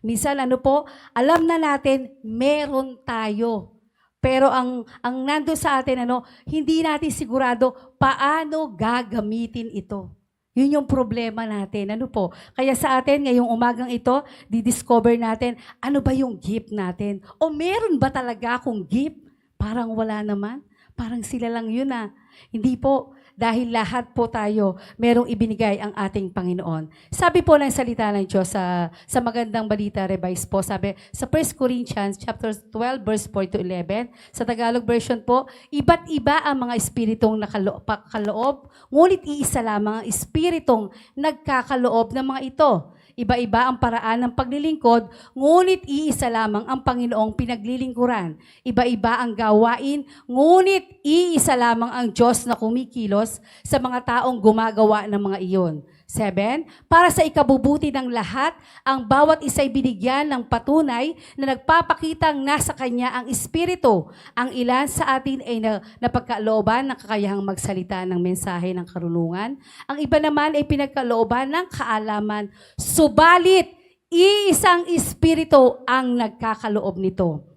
Minsan ano po, alam na natin meron tayo. Pero ang nando sa atin ano, hindi natin sigurado paano gagamitin ito. Yun yung problema natin. Ano po? Kaya sa atin, ngayong umagang ito, di-discover natin, ano ba yung gift natin? O meron ba talaga akong gift? Parang wala naman. Parang sila lang yun ah. Hindi po. Dahil lahat po tayo, merong ibinigay ang ating Panginoon. Sabi po ng salita ng Diyos sa magandang balita, revise po, sabi sa 1 Corinthians chapter 12, verse 4 to 11, sa Tagalog version po, iba't iba ang mga espiritong nakaloob, ngunit iisa lamang ang espiritong nagkakaloob ng mga ito. Iba-iba ang paraan ng paglilingkod, ngunit iisa lamang ang Panginoong pinaglilingkuran. Iba-iba ang gawain, ngunit iisa lamang ang Diyos na kumikilos sa mga taong gumagawa ng mga iyon. 7, para sa ikabubuti ng lahat, ang bawat isa'y binigyan ng patunay na nagpapakitang nasa Kanya ang Espiritu. Ang ilan sa atin ay napagkalooban ng kakayahang magsalita ng mensahe ng karunungan. Ang iba naman ay pinagkalooban ng kaalaman. Subalit, iisang Espiritu ang nagkakaloob nito.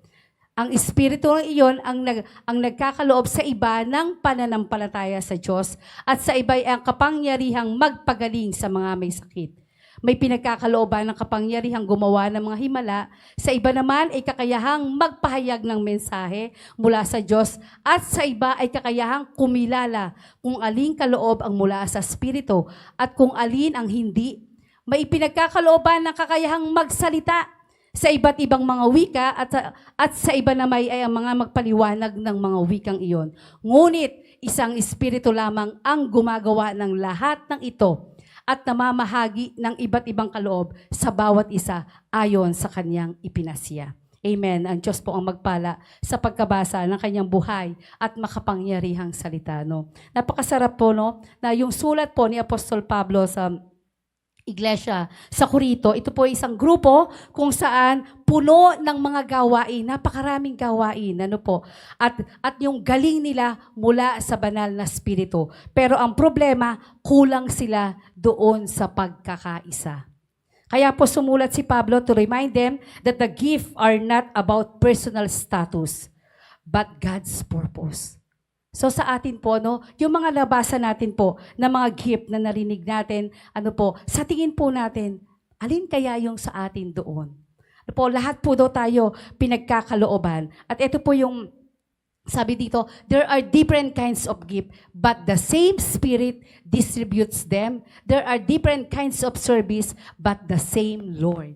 Ang Espiritu ng iyon ang nagkakaloob sa iba ng pananampalataya sa Diyos at sa iba ay ang kapangyarihang magpagaling sa mga may sakit. May pinagkakalooban ng kapangyarihang gumawa ng mga himala, sa iba naman ay kakayahang magpahayag ng mensahe mula sa Diyos at sa iba ay kakayahang kumilala kung aling kaloob ang mula sa Espiritu at kung alin ang hindi. May pinagkakalooban ng kakayahang magsalita sa iba't ibang mga wika at sa iba naman ay ang mga magpaliwanag ng mga wikang iyon. Ngunit isang espiritu lamang ang gumagawa ng lahat ng ito at namamahagi ng iba't ibang kaloob sa bawat isa ayon sa kanyang ipinasya. Amen. Ang Diyos po ang magpala sa pagkabasa ng kanyang buhay at makapangyarihang salita. No? Napakasarap po no, na yung sulat po ni Apostol Pablo sa Iglesia sa Corinto, ito po ay isang grupo kung saan puno ng mga gawain, napakaraming gawain, ano po. At yung galing nila mula sa banal na spirito. Pero ang problema, kulang sila doon sa pagkakaisa. Kaya po sumulat si Pablo to remind them that the gifts are not about personal status, but God's purpose. So sa atin po, no, yung mga nabasa natin po na mga gift na narinig natin, ano po, sa tingin po natin, alin kaya yung sa atin doon? Ano po, lahat po daw tayo pinagkakalooban. At ito po yung, sabi dito, there are different kinds of gift, but the same Spirit distributes them. There are different kinds of service, but the same Lord.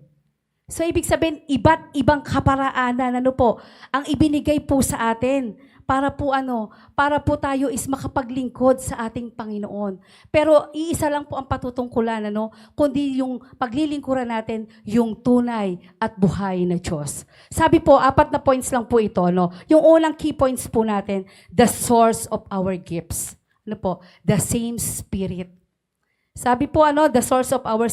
So ibig sabihin, iba't ibang kaparaanan, ano po, ang ibinigay po sa atin. Para po tayo is makapaglingkod sa ating Panginoon. Pero iisa lang po ang patutungkulan, kundi yung paglilingkuran natin, yung tunay at buhay na Diyos. Sabi po, 4 na points lang po ito, Yung unang key points po natin, the source of our gifts. The same Spirit. Sabi po, the source of our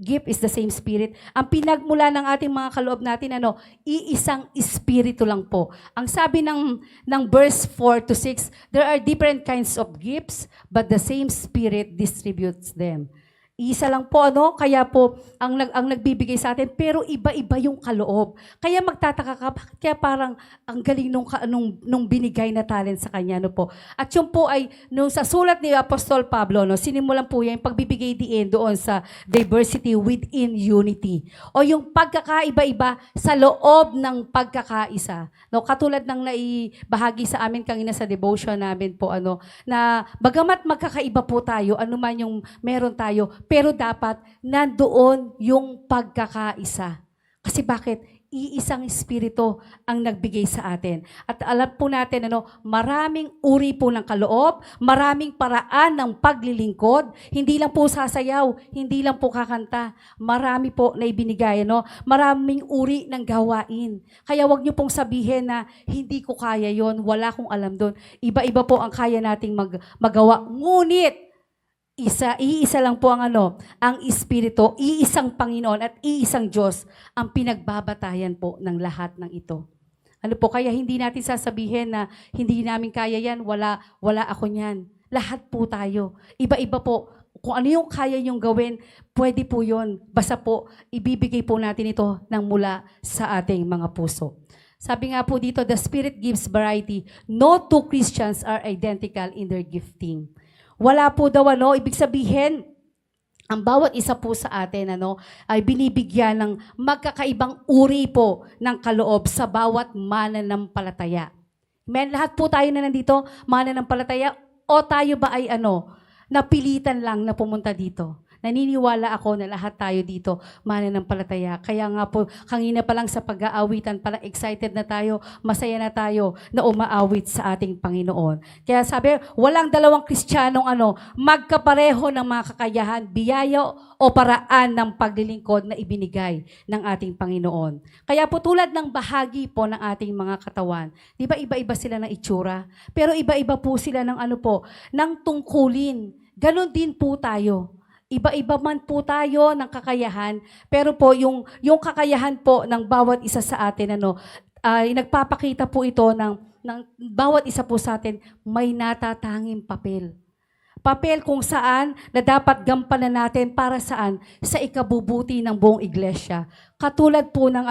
gift is the same Spirit. Ang pinagmula ng ating mga kaloob natin, iisang Espiritu lang po. Ang sabi ng verse 4 to 6, there are different kinds of gifts, but the same Spirit distributes them. Isa lang po, kaya po, ang nagbibigay sa atin, pero iba-iba yung kaloob. Kaya magtataka ka, bakit kaya parang ang galing nung binigay na talent sa kanya, po. At yun po ay, nung sa sulat ni Apostol Pablo, sinimulan po yan, yung pagbibigay diin doon sa diversity within unity. O yung pagkakaiba-iba sa loob ng pagkakaisa. Katulad ng naibahagi sa amin kanina sa devotion namin po, na bagamat magkakaiba po tayo, anuman yung meron tayo, pero dapat nandoon yung pagkakaisa. Kasi bakit? iisang espiritu ang nagbigay sa atin. At alam po natin, maraming uri po ng kaloob, maraming paraan ng paglilingkod, hindi lang po sasayaw, hindi lang po kakanta, marami po na ibinigay, maraming uri ng gawain. Kaya wag niyo pong sabihin na hindi ko kaya yon, wala akong alam doon. Iba-iba po ang kaya nating magawa. Ngunit, iisa lang po ang Espiritu, iisang Panginoon at iisang Diyos ang pinagbabatayan po ng lahat ng ito. Kaya hindi natin sasabihin na hindi namin kaya yan, wala ako niyan. Lahat po tayo. Iba-iba po. Kung ano yung kaya niyong gawin, pwede po yun. Basta po, ibibigay po natin ito ng mula sa ating mga puso. Sabi nga po dito, the Spirit gives variety. No two Christians are identical in their gifting. Wala po daw ibig sabihin, ang bawat isa po sa atin ay binibigyan ng magkakaibang uri po ng kaloob sa bawat mananampalataya. Lahat po tayo na nandito, mananampalataya, o tayo ba ay napilitan lang na pumunta dito? Naniniwala ako na lahat tayo dito mananampalataya. Kaya nga po, kanina pa lang sa pag-aawitan, parang excited na tayo, masaya na tayo na umaawit sa ating Panginoon. Kaya sabi, walang dalawang Kristiyanong magkapareho ng mga kakayahan, biyaya o paraan ng paglilingkod na ibinigay ng ating Panginoon. Kaya po tulad ng bahagi po ng ating mga katawan, di ba iba-iba sila ng itsura? Pero iba-iba po sila ng ng tungkulin. Ganon din po tayo. Iba-iba man po tayo ng kakayahan, pero po yung kakayahan po ng bawat isa sa atin, ay nagpapakita po ito ng bawat isa po sa atin may natatanging papel. Papel kung saan na dapat gampanan natin para saan? Sa ikabubuti ng buong iglesia. Katulad po ng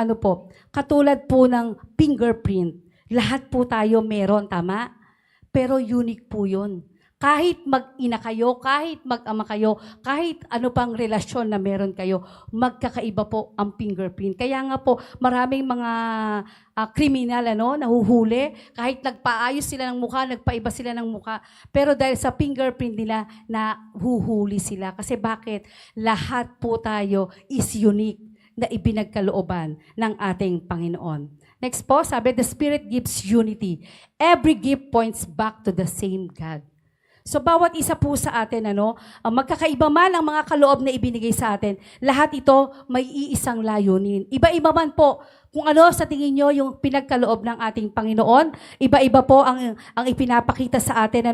katulad po ng fingerprint. Lahat po tayo meron, tama? Pero unique po yun. Kahit mag-ina kayo, kahit mag-ama kayo, kahit ano pang relasyon na meron kayo, magkakaiba po ang fingerprint. Kaya nga po, maraming mga kriminal nahuhuli, kahit nagpaayos sila ng mukha, nagpaiba sila ng mukha, pero dahil sa fingerprint nila, nahuhuli sila. Kasi bakit? Lahat po tayo is unique na ibinagkalooban ng ating Panginoon. Next po, sabi, the Spirit gives unity. Every gift points back to the same God. So bawat isa po sa atin, magkakaiba man ang mga kaloob na ibinigay sa atin, lahat ito may iisang layunin. Iba-iba man po kung sa tingin nyo yung pinagkaloob ng ating Panginoon, iba-iba po ang ipinapakita sa atin,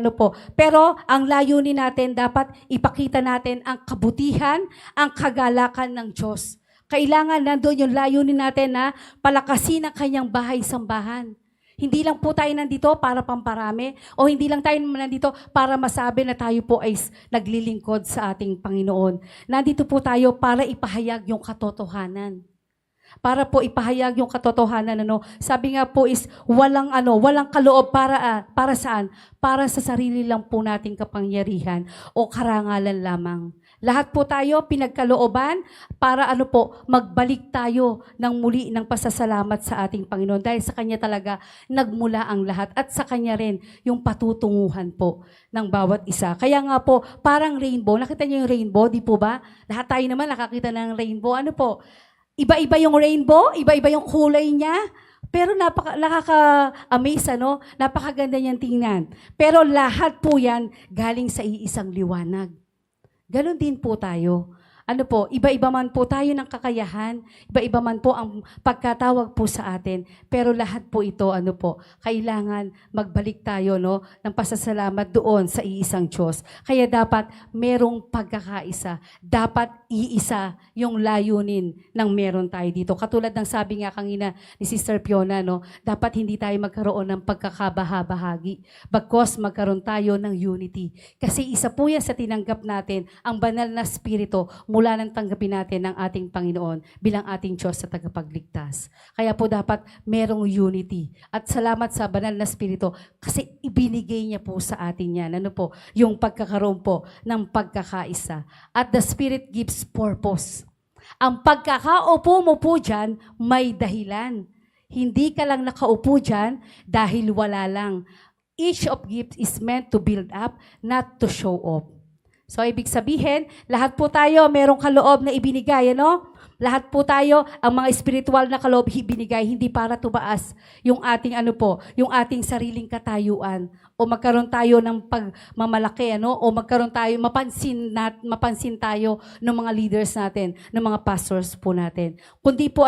Pero ang layunin natin, dapat ipakita natin ang kabutihan, ang kagalakan ng Diyos. Kailangan nandoon yung layunin natin na palakasin ang kanyang bahay-sambahan. Hindi lang po tayo nandito para pamparami o hindi lang tayo nandito para masabi na tayo po ay naglilingkod sa ating Panginoon. Nandito po tayo para ipahayag yung katotohanan. Para po ipahayag yung katotohanan. Sabi nga po is walang kaloob para saan? Para sa sarili lang po nating kapangyarihan o karangalan lamang. Lahat po tayo pinagkalooban para magbalik tayo ng muli ng pasasalamat sa ating Panginoon dahil sa Kanya talaga nagmula ang lahat at sa Kanya rin yung patutunguhan po ng bawat isa. Kaya nga po, parang rainbow. Nakita niyo yung rainbow, di po ba? Lahat tayo naman nakakita ng rainbow. Iba-iba yung rainbow, iba-iba yung kulay niya. Pero nakaka-amaze, Napakaganda niyang tingnan. Pero lahat po yan galing sa iisang liwanag. Ganon din po tayo. Iba-iba man po tayo ng kakayahan, iba-iba man po ang pagkatawag po sa atin, pero lahat po ito, kailangan magbalik tayo, ng pasasalamat doon sa iisang Diyos. Kaya dapat merong pagkakaisa, dapat iisa yung layunin ng meron tayo dito. Katulad ng sabi nga kanina ni Sister Fiona, dapat hindi tayo magkaroon ng pagkakabahabahagi, bagkos magkaroon tayo ng unity. Kasi isa po yan sa tinanggap natin, ang banal na Espiritu, mula nang tanggapin natin ng ating Panginoon bilang ating Diyos sa tagapagligtas. Kaya po dapat merong unity. At salamat sa banal na Espiritu kasi ibinigay niya po sa atin yan. Yung pagkakaroon po ng pagkakaisa. At the Spirit gives purpose. Ang pagkakaupo mo po dyan, may dahilan. Hindi ka lang nakaupo dyan dahil wala lang. Each of gifts is meant to build up, not to show off. So, ibig sabihin, lahat po tayo merong kaloob na ibinigay, ano? Lahat po tayo, ang mga spiritual na kaloob ibinigay, hindi para tumaas yung ating yung ating sariling katayuan o magkaroon tayo ng pagmamalaki, ano? O magkaroon tayo, mapansin tayo ng mga leaders natin, ng mga pastors po natin. Kundi po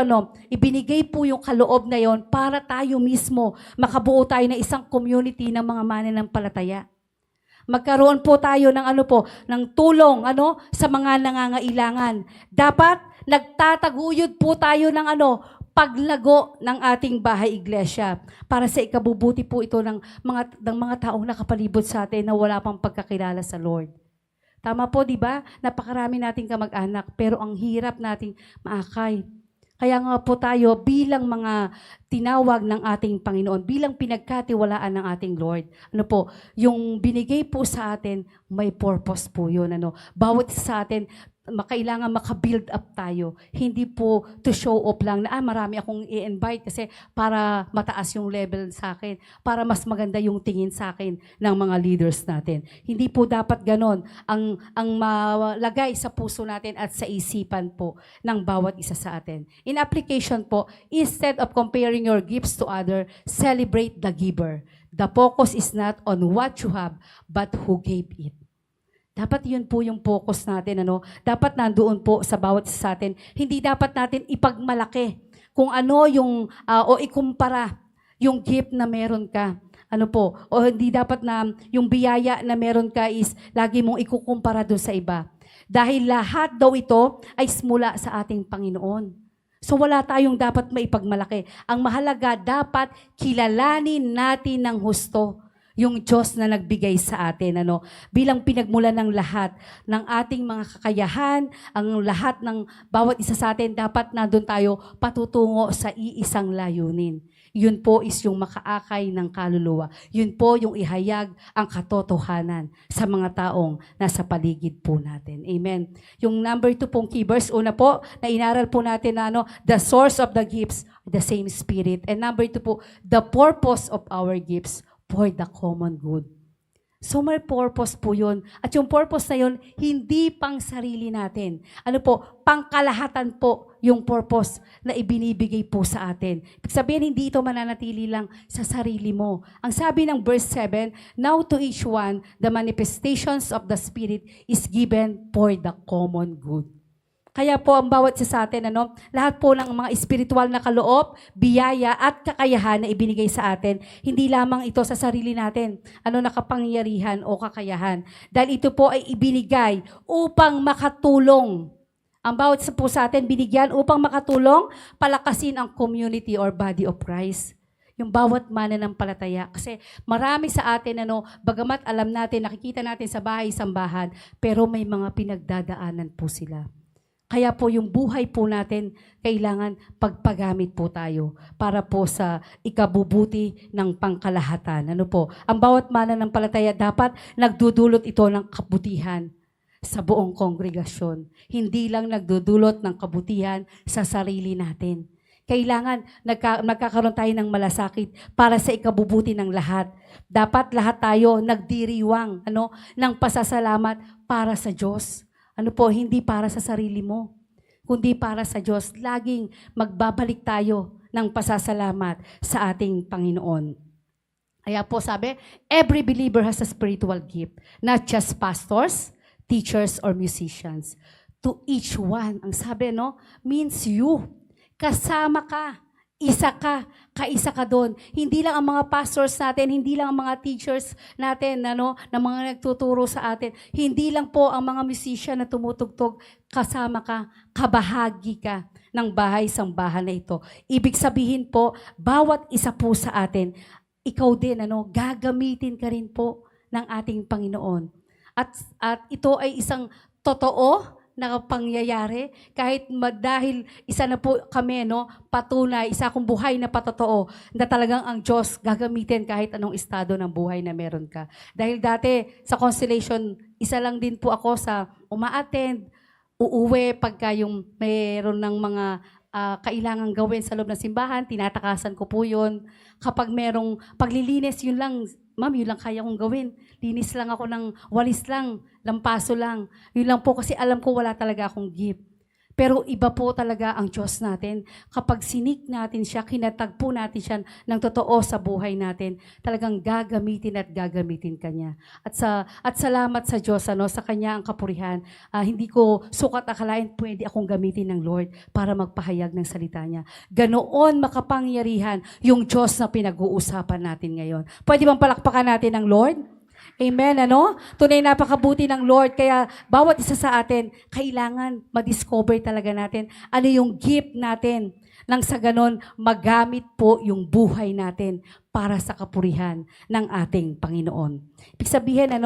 ibinigay po yung kaloob na yon para tayo mismo makabuo tayo ng isang community ng mga mananampalataya. Magkaroon po tayo ng ng tulong sa mga nangangailangan. Dapat nagtataguyod po tayo ng paglago ng ating bahay iglesia para sa ikabubuti po ito ng mga taong nakapalibot sa atin na wala pang pagkakilala sa Lord. Tama po, di ba? Napakarami nating kamag-anak pero ang hirap nating maakay. Kaya nga po tayo bilang mga tinawag ng ating Panginoon, bilang pinagkatiwalaan ng ating Lord. Yung binigay po sa atin, may purpose po yun. Bawat isa sa atin, kailangan maka-build up tayo. Hindi po to show off lang na marami akong i-invite kasi para mataas yung level sa akin, para mas maganda yung tingin sa akin ng mga leaders natin. Hindi po dapat ganon ang malagay sa puso natin at sa isipan po ng bawat isa sa atin. In application po, instead of comparing your gifts to other, celebrate the giver. The focus is not on what you have, but who gave it. Dapat yun po yung focus natin. Dapat nandoon po sa bawat isa sa atin. Hindi dapat natin ipagmalaki kung o ikumpara yung gift na meron ka. O hindi dapat na yung biyaya na meron ka is lagi mong ikukumpara doon sa iba. Dahil lahat daw ito ay mula sa ating Panginoon. So wala tayong dapat maipagmalaki. Ang mahalaga, dapat kilalanin natin ng husto yung Diyos na nagbigay sa atin, bilang pinagmulan ng lahat ng ating mga kakayahan, ang lahat ng bawat isa sa atin, dapat nandun tayo patutungo sa iisang layunin. Yun po is yung makaakay ng kaluluwa. Yun po yung ihayag ang katotohanan sa mga taong nasa paligid po natin. Amen. Yung number 2 pong key verse, una po, na inaral po natin na the source of the gifts, the same Spirit. And number 2 po, the purpose of our gifts, for the common good. So may purpose po yun. At yung purpose na yun, hindi pang sarili natin. Pangkalahatan po yung purpose na ibinibigay po sa atin. Ibig sabihin, hindi ito mananatili lang sa sarili mo. Ang sabi ng verse 7, now to each one, the manifestations of the Spirit is given for the common good. Kaya po ang bawat isa sa atin, lahat po ng mga espiritual na kaloob, biyaya at kakayahan na ibinigay sa atin, hindi lamang ito sa sarili natin, nakapangyarihan o kakayahan. Dahil ito po ay ibinigay upang makatulong. Ang bawat isa po sa atin binigyan upang makatulong, palakasin ang community or body of Christ. Yung bawat mananampalataya. Kasi marami sa atin, bagamat alam natin, nakikita natin sa bahay-sambahan, pero may mga pinagdadaanan po sila. Kaya po yung buhay po natin, kailangan pagpagamit po tayo para po sa ikabubuti ng pangkalahatan. Ang bawat mananampalataya dapat nagdudulot ito ng kabutihan sa buong kongregasyon. Hindi lang nagdudulot ng kabutihan sa sarili natin. Kailangan nagkakaroon tayo ng malasakit para sa ikabubuti ng lahat. Dapat lahat tayo nagdiriwang ng pasasalamat para sa Diyos. Hindi para sa sarili mo, kundi para sa Diyos. Laging magbabalik tayo ng pasasalamat sa ating Panginoon. Kaya po sabi, every believer has a spiritual gift, not just pastors, teachers, or musicians. To each one, ang sabi, means you. Kasama ka. Isa ka, kaisa ka doon. Hindi lang ang mga pastors natin, hindi lang ang mga teachers natin, na mga nagtuturo sa atin. Hindi lang po ang mga musician na tumutugtog, kasama ka, kabahagi ka ng bahay-sambahan na ito. Ibig sabihin po, bawat isa po sa atin, ikaw din, gagamitin ka rin po ng ating Panginoon. At ito ay isang totoo na pangyayari kahit dahil isa na po kami patunay, isa akong buhay na patotoo na talagang ang Diyos gagamitin kahit anong estado ng buhay na meron ka. Dahil dati sa Constellation, isa lang din po ako sa uma-attend, uuwi pagka yung meron ng mga kailangan gawin sa loob ng simbahan, tinatakasan ko po yun. Kapag merong paglilinis, yun lang, ma'am, yun lang kaya kong gawin. Linis lang ako ng walis lang, lampaso lang. Yun lang po kasi alam ko wala talaga akong gift. Pero iba po talaga ang Diyos natin. Kapag sinik natin siya, kinatagpo natin siya ng totoo sa buhay natin, talagang gagamitin at gagamitin kanya. At salamat sa Diyos, sa kanya ang kapurihan. Hindi ko sukat akalain pwede akong gamitin ng Lord para magpahayag ng salita niya. Ganoon makapangyarihan yung Diyos na pinag-uusapan natin ngayon. Pwede bang palakpakan natin ang Lord? Amen, Tunay napakabuti ng Lord. Kaya bawat isa sa atin, kailangan ma-discover talaga natin ano yung gift natin. Nang sa ganon, magamit po yung buhay natin para sa kapurihan ng ating Panginoon. Ibig sabihin,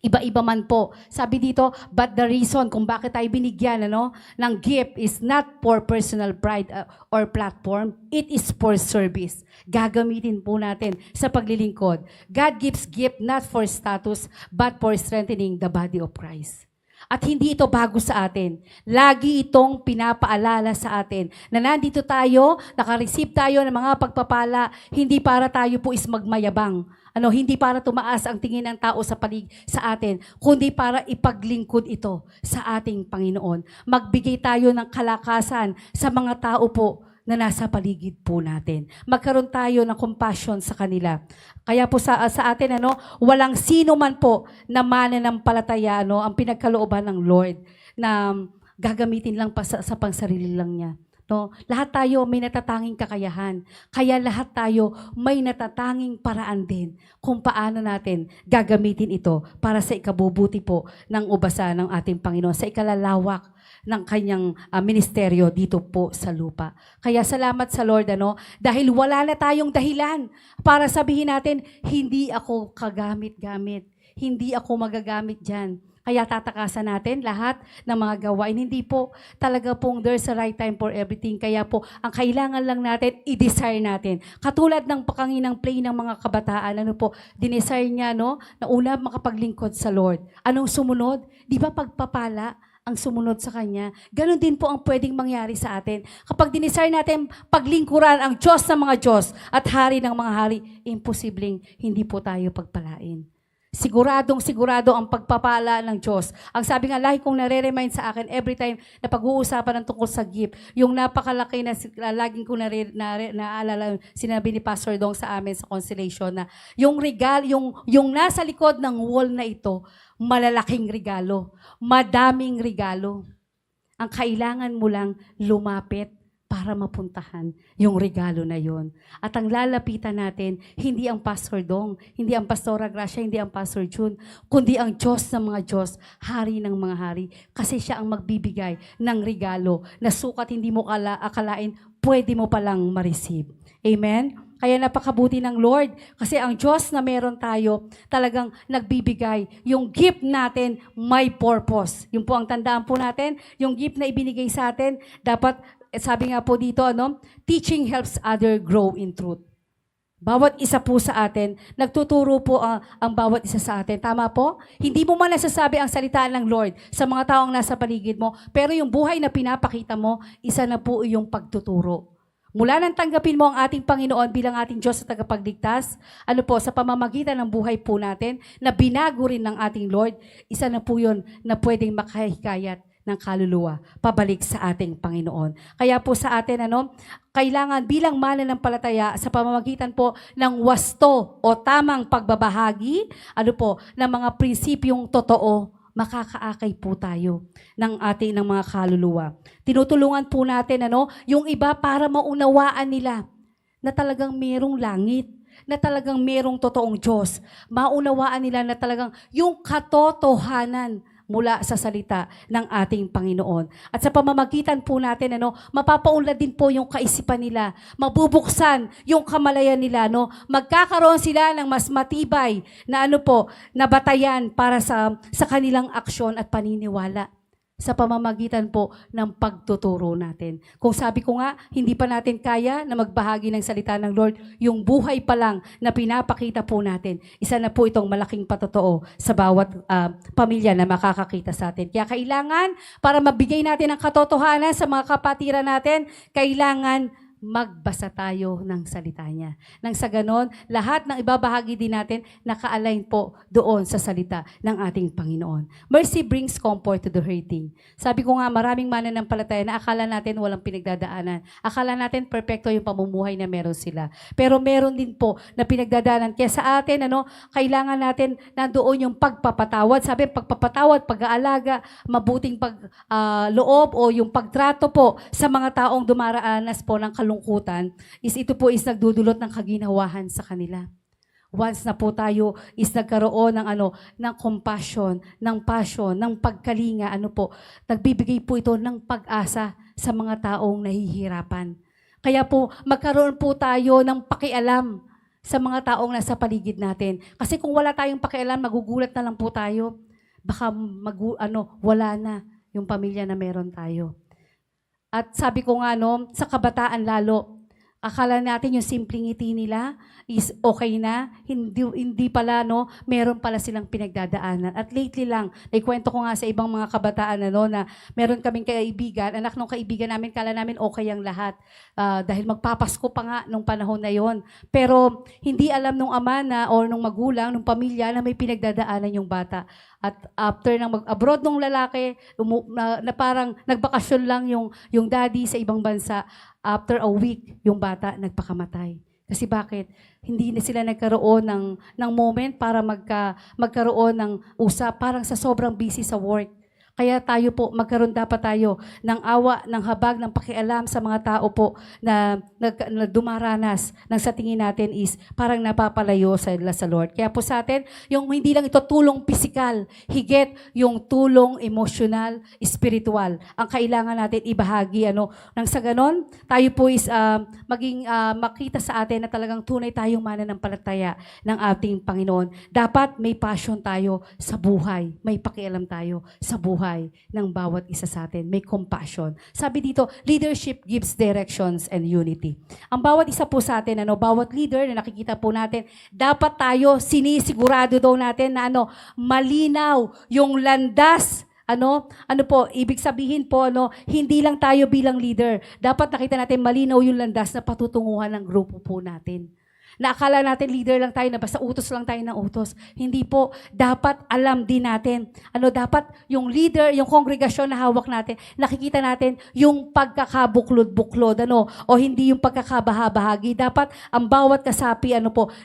iba-iba man po. Sabi dito, but the reason kung bakit tayo binigyan ng gift is not for personal pride or platform. It is for service. Gagamitin po natin sa paglilingkod. God gives gift not for status, but for strengthening the body of Christ. At hindi ito bago sa atin. Lagi itong pinapaalala sa atin na nandito tayo, nakareceive tayo ng mga pagpapala, hindi para tayo po is magmayabang. Hindi para tumaas ang tingin ng tao sa atin, kundi para ipaglingkod ito sa ating Panginoon. Magbigay tayo ng kalakasan sa mga tao po na nasa paligid po natin. Magkaroon tayo ng compassion sa kanila. Kaya po sa atin, walang sino man po na mananampalataya, ang pinagkalooban ng Lord na gagamitin lang pa sa pangsarili lang niya. Lahat tayo may natatanging kakayahan. Kaya lahat tayo may natatanging paraan din kung paano natin gagamitin ito para sa ikabubuti po ng ubasa ng ating Panginoon, sa ikalalawak ng kanyang ministeryo dito po sa lupa. Kaya salamat sa Lord, dahil wala na tayong dahilan para sabihin natin, hindi ako kagamit-gamit, hindi ako magagamit dyan. Kaya tatakasan natin lahat ng mga gawain. Hindi po talaga pong there's a right time for everything. Kaya po, ang kailangan lang natin, i-desire natin. Katulad ng pakanginang play ng mga kabataan, dinesire niya, na una makapaglingkod sa Lord. Anong sumunod? Di ba pagpapala ang sumunod sa Kanya? Ganon din po ang pwedeng mangyari sa atin. Kapag dinesire natin paglingkuran ang Diyos ng mga Diyos at hari ng mga hari, imposibleng hindi po tayo pagpalain. Sigurado ang pagpapala ng Diyos. Ang sabi nga, lagi kong nare-remind sa akin every time na pag-uusapan ng tungkol sa gift, yung napakalaki na laging kong naalala, sinabi ni Pastor Dong sa amin sa Constellation na yung regalo, yung nasa likod ng wall na ito, malalaking regalo, madaming regalo. Ang kailangan mo lang lumapit para mapuntahan yung regalo na yon. At ang lalapitan natin, hindi ang Pastor Dong, hindi ang Pastora Gracia, hindi ang Pastor June, kundi ang Diyos ng mga Diyos, Hari ng mga hari. Kasi siya ang magbibigay ng regalo na sukat hindi mo akalain, pwede mo palang ma-receive. Amen? Kaya napakabuti ng Lord. Kasi ang Diyos na meron tayo, talagang nagbibigay. Yung gift natin, may purpose. Yung po ang tandaan po natin, yung gift na ibinigay sa atin, dapat sabi nga po dito, teaching helps other grow in truth. Bawat isa po sa atin, nagtuturo po ang bawat isa sa atin. Tama po? Hindi mo man nasasabi ang salita ng Lord sa mga taong nasa paligid mo, pero yung buhay na pinapakita mo, isa na po yung pagtuturo. Mula nang tanggapin mo ang ating Panginoon bilang ating Diyos at tagapagligtas, sa pamamagitan ng buhay po natin, na binago rin ng ating Lord, isa na po yun na pwedeng makahikayat ng kaluluwa pabalik sa ating Panginoon. Kaya po sa atin, kailangan bilang mananampalataya sa pamamagitan po ng wasto o tamang pagbabahagi, ng mga prinsipyong totoo, makakaakay po tayo ng mga kaluluwa. Tinutulungan po natin, yung iba para maunawaan nila na talagang merong langit, na talagang merong totoong Diyos. Maunawaan nila na talagang yung katotohanan mula sa salita ng ating Panginoon. At sa pamamagitan po natin, mapapaunlad din po yung kaisipan nila, mabubuksan yung kamalayan nila, magkakaroon sila ng mas matibay na na batayan para sa kanilang aksyon at paniniwala sa pamamagitan po ng pagtuturo natin. Kung sabi ko nga, hindi pa natin kaya na magbahagi ng salita ng Lord, yung buhay pa lang na pinapakita po natin, isa na po itong malaking patotoo sa bawat pamilya na makakakita sa atin. Kaya kailangan, para mabigay natin ang katotohanan sa mga kapatiran natin, kailangan magbasa tayo ng salita niya. Nang sa ganon, lahat ng ibabahagi din natin naka-align po doon sa salita ng ating Panginoon. Mercy brings comfort to the hurting. Sabi ko nga, maraming mananampalataya na akala natin walang pinagdadaanan. Akala natin perfecto yung pamumuhay na meron sila. Pero meron din po na pinagdadaanan. Kaya sa atin, kailangan natin nandoon yung pagpapatawad. Sabi, pagpapatawad, pag-aalaga, mabuting loob o yung pagtrato po sa mga taong dumaraanas po ng kalungkutan is ito po is nagdudulot ng kaginawahan sa kanila. Once na po tayo is nagkaroon ng compassion, ng passion, ng pagkalinga, nagbibigay po ito ng pag-asa sa mga taong nahihirapan. Kaya po magkaroon po tayo ng pakialam sa mga taong nasa paligid natin. Kasi kung wala tayong pakialam, magugulat na lang po tayo. Baka wala na yung pamilya na meron tayo. At sabi ko nga, sa kabataan lalo, akala natin yung simpleng ngiti nila is okay na. Hindi pala, meron pala silang pinagdadaanan. At lately lang, naikwento ko nga sa ibang mga kabataan na meron kaming kaibigan, anak ng kaibigan namin, kala namin okay ang lahat. Dahil magpapasko pa nga nung panahon na yon. Pero hindi alam nung ama or nung magulang, nung pamilya na may pinagdadaanan yung bata. At after nang mag-abroad nung lalaki, na parang nagbakasyon lang yung daddy sa ibang bansa, after a week, yung bata nagpakamatay. Kasi bakit? Hindi na sila nagkaroon ng moment para magkaroon ng usap, parang sa sobrang busy sa work. Kaya tayo po, magkaroon dapat tayo ng awa, ng habag, ng pakialam sa mga tao po na dumaranas ng sa tingin natin is parang napapalayo sa Lord. Kaya po sa atin, yung hindi lang ito tulong pisikal, higit yung tulong emosyonal, spiritual. Ang kailangan natin ibahagi. Nang sa ganon, tayo po is maging makita sa atin na talagang tunay tayong mananampalataya ng ating Panginoon. Dapat may passion tayo sa buhay. May pakialam tayo sa buhay ng bawat isa sa atin. May compassion. Sabi dito, leadership gives directions and unity. Ang bawat isa po sa atin, bawat leader na nakikita po natin, dapat tayo, sinisigurado daw natin na malinaw yung landas. Ibig sabihin po, hindi lang tayo bilang leader. Dapat nakita natin malinaw yung landas na patutunguhan ng grupo po natin. Naakala natin leader lang tayo, na basta utos lang tayo ng utos. Hindi po. Dapat alam din natin. Dapat yung leader, yung kongregasyon na hawak natin, nakikita natin yung pagkakabuklod-buklod, o hindi yung pagkakabahabahagi. Dapat ang bawat kasapi,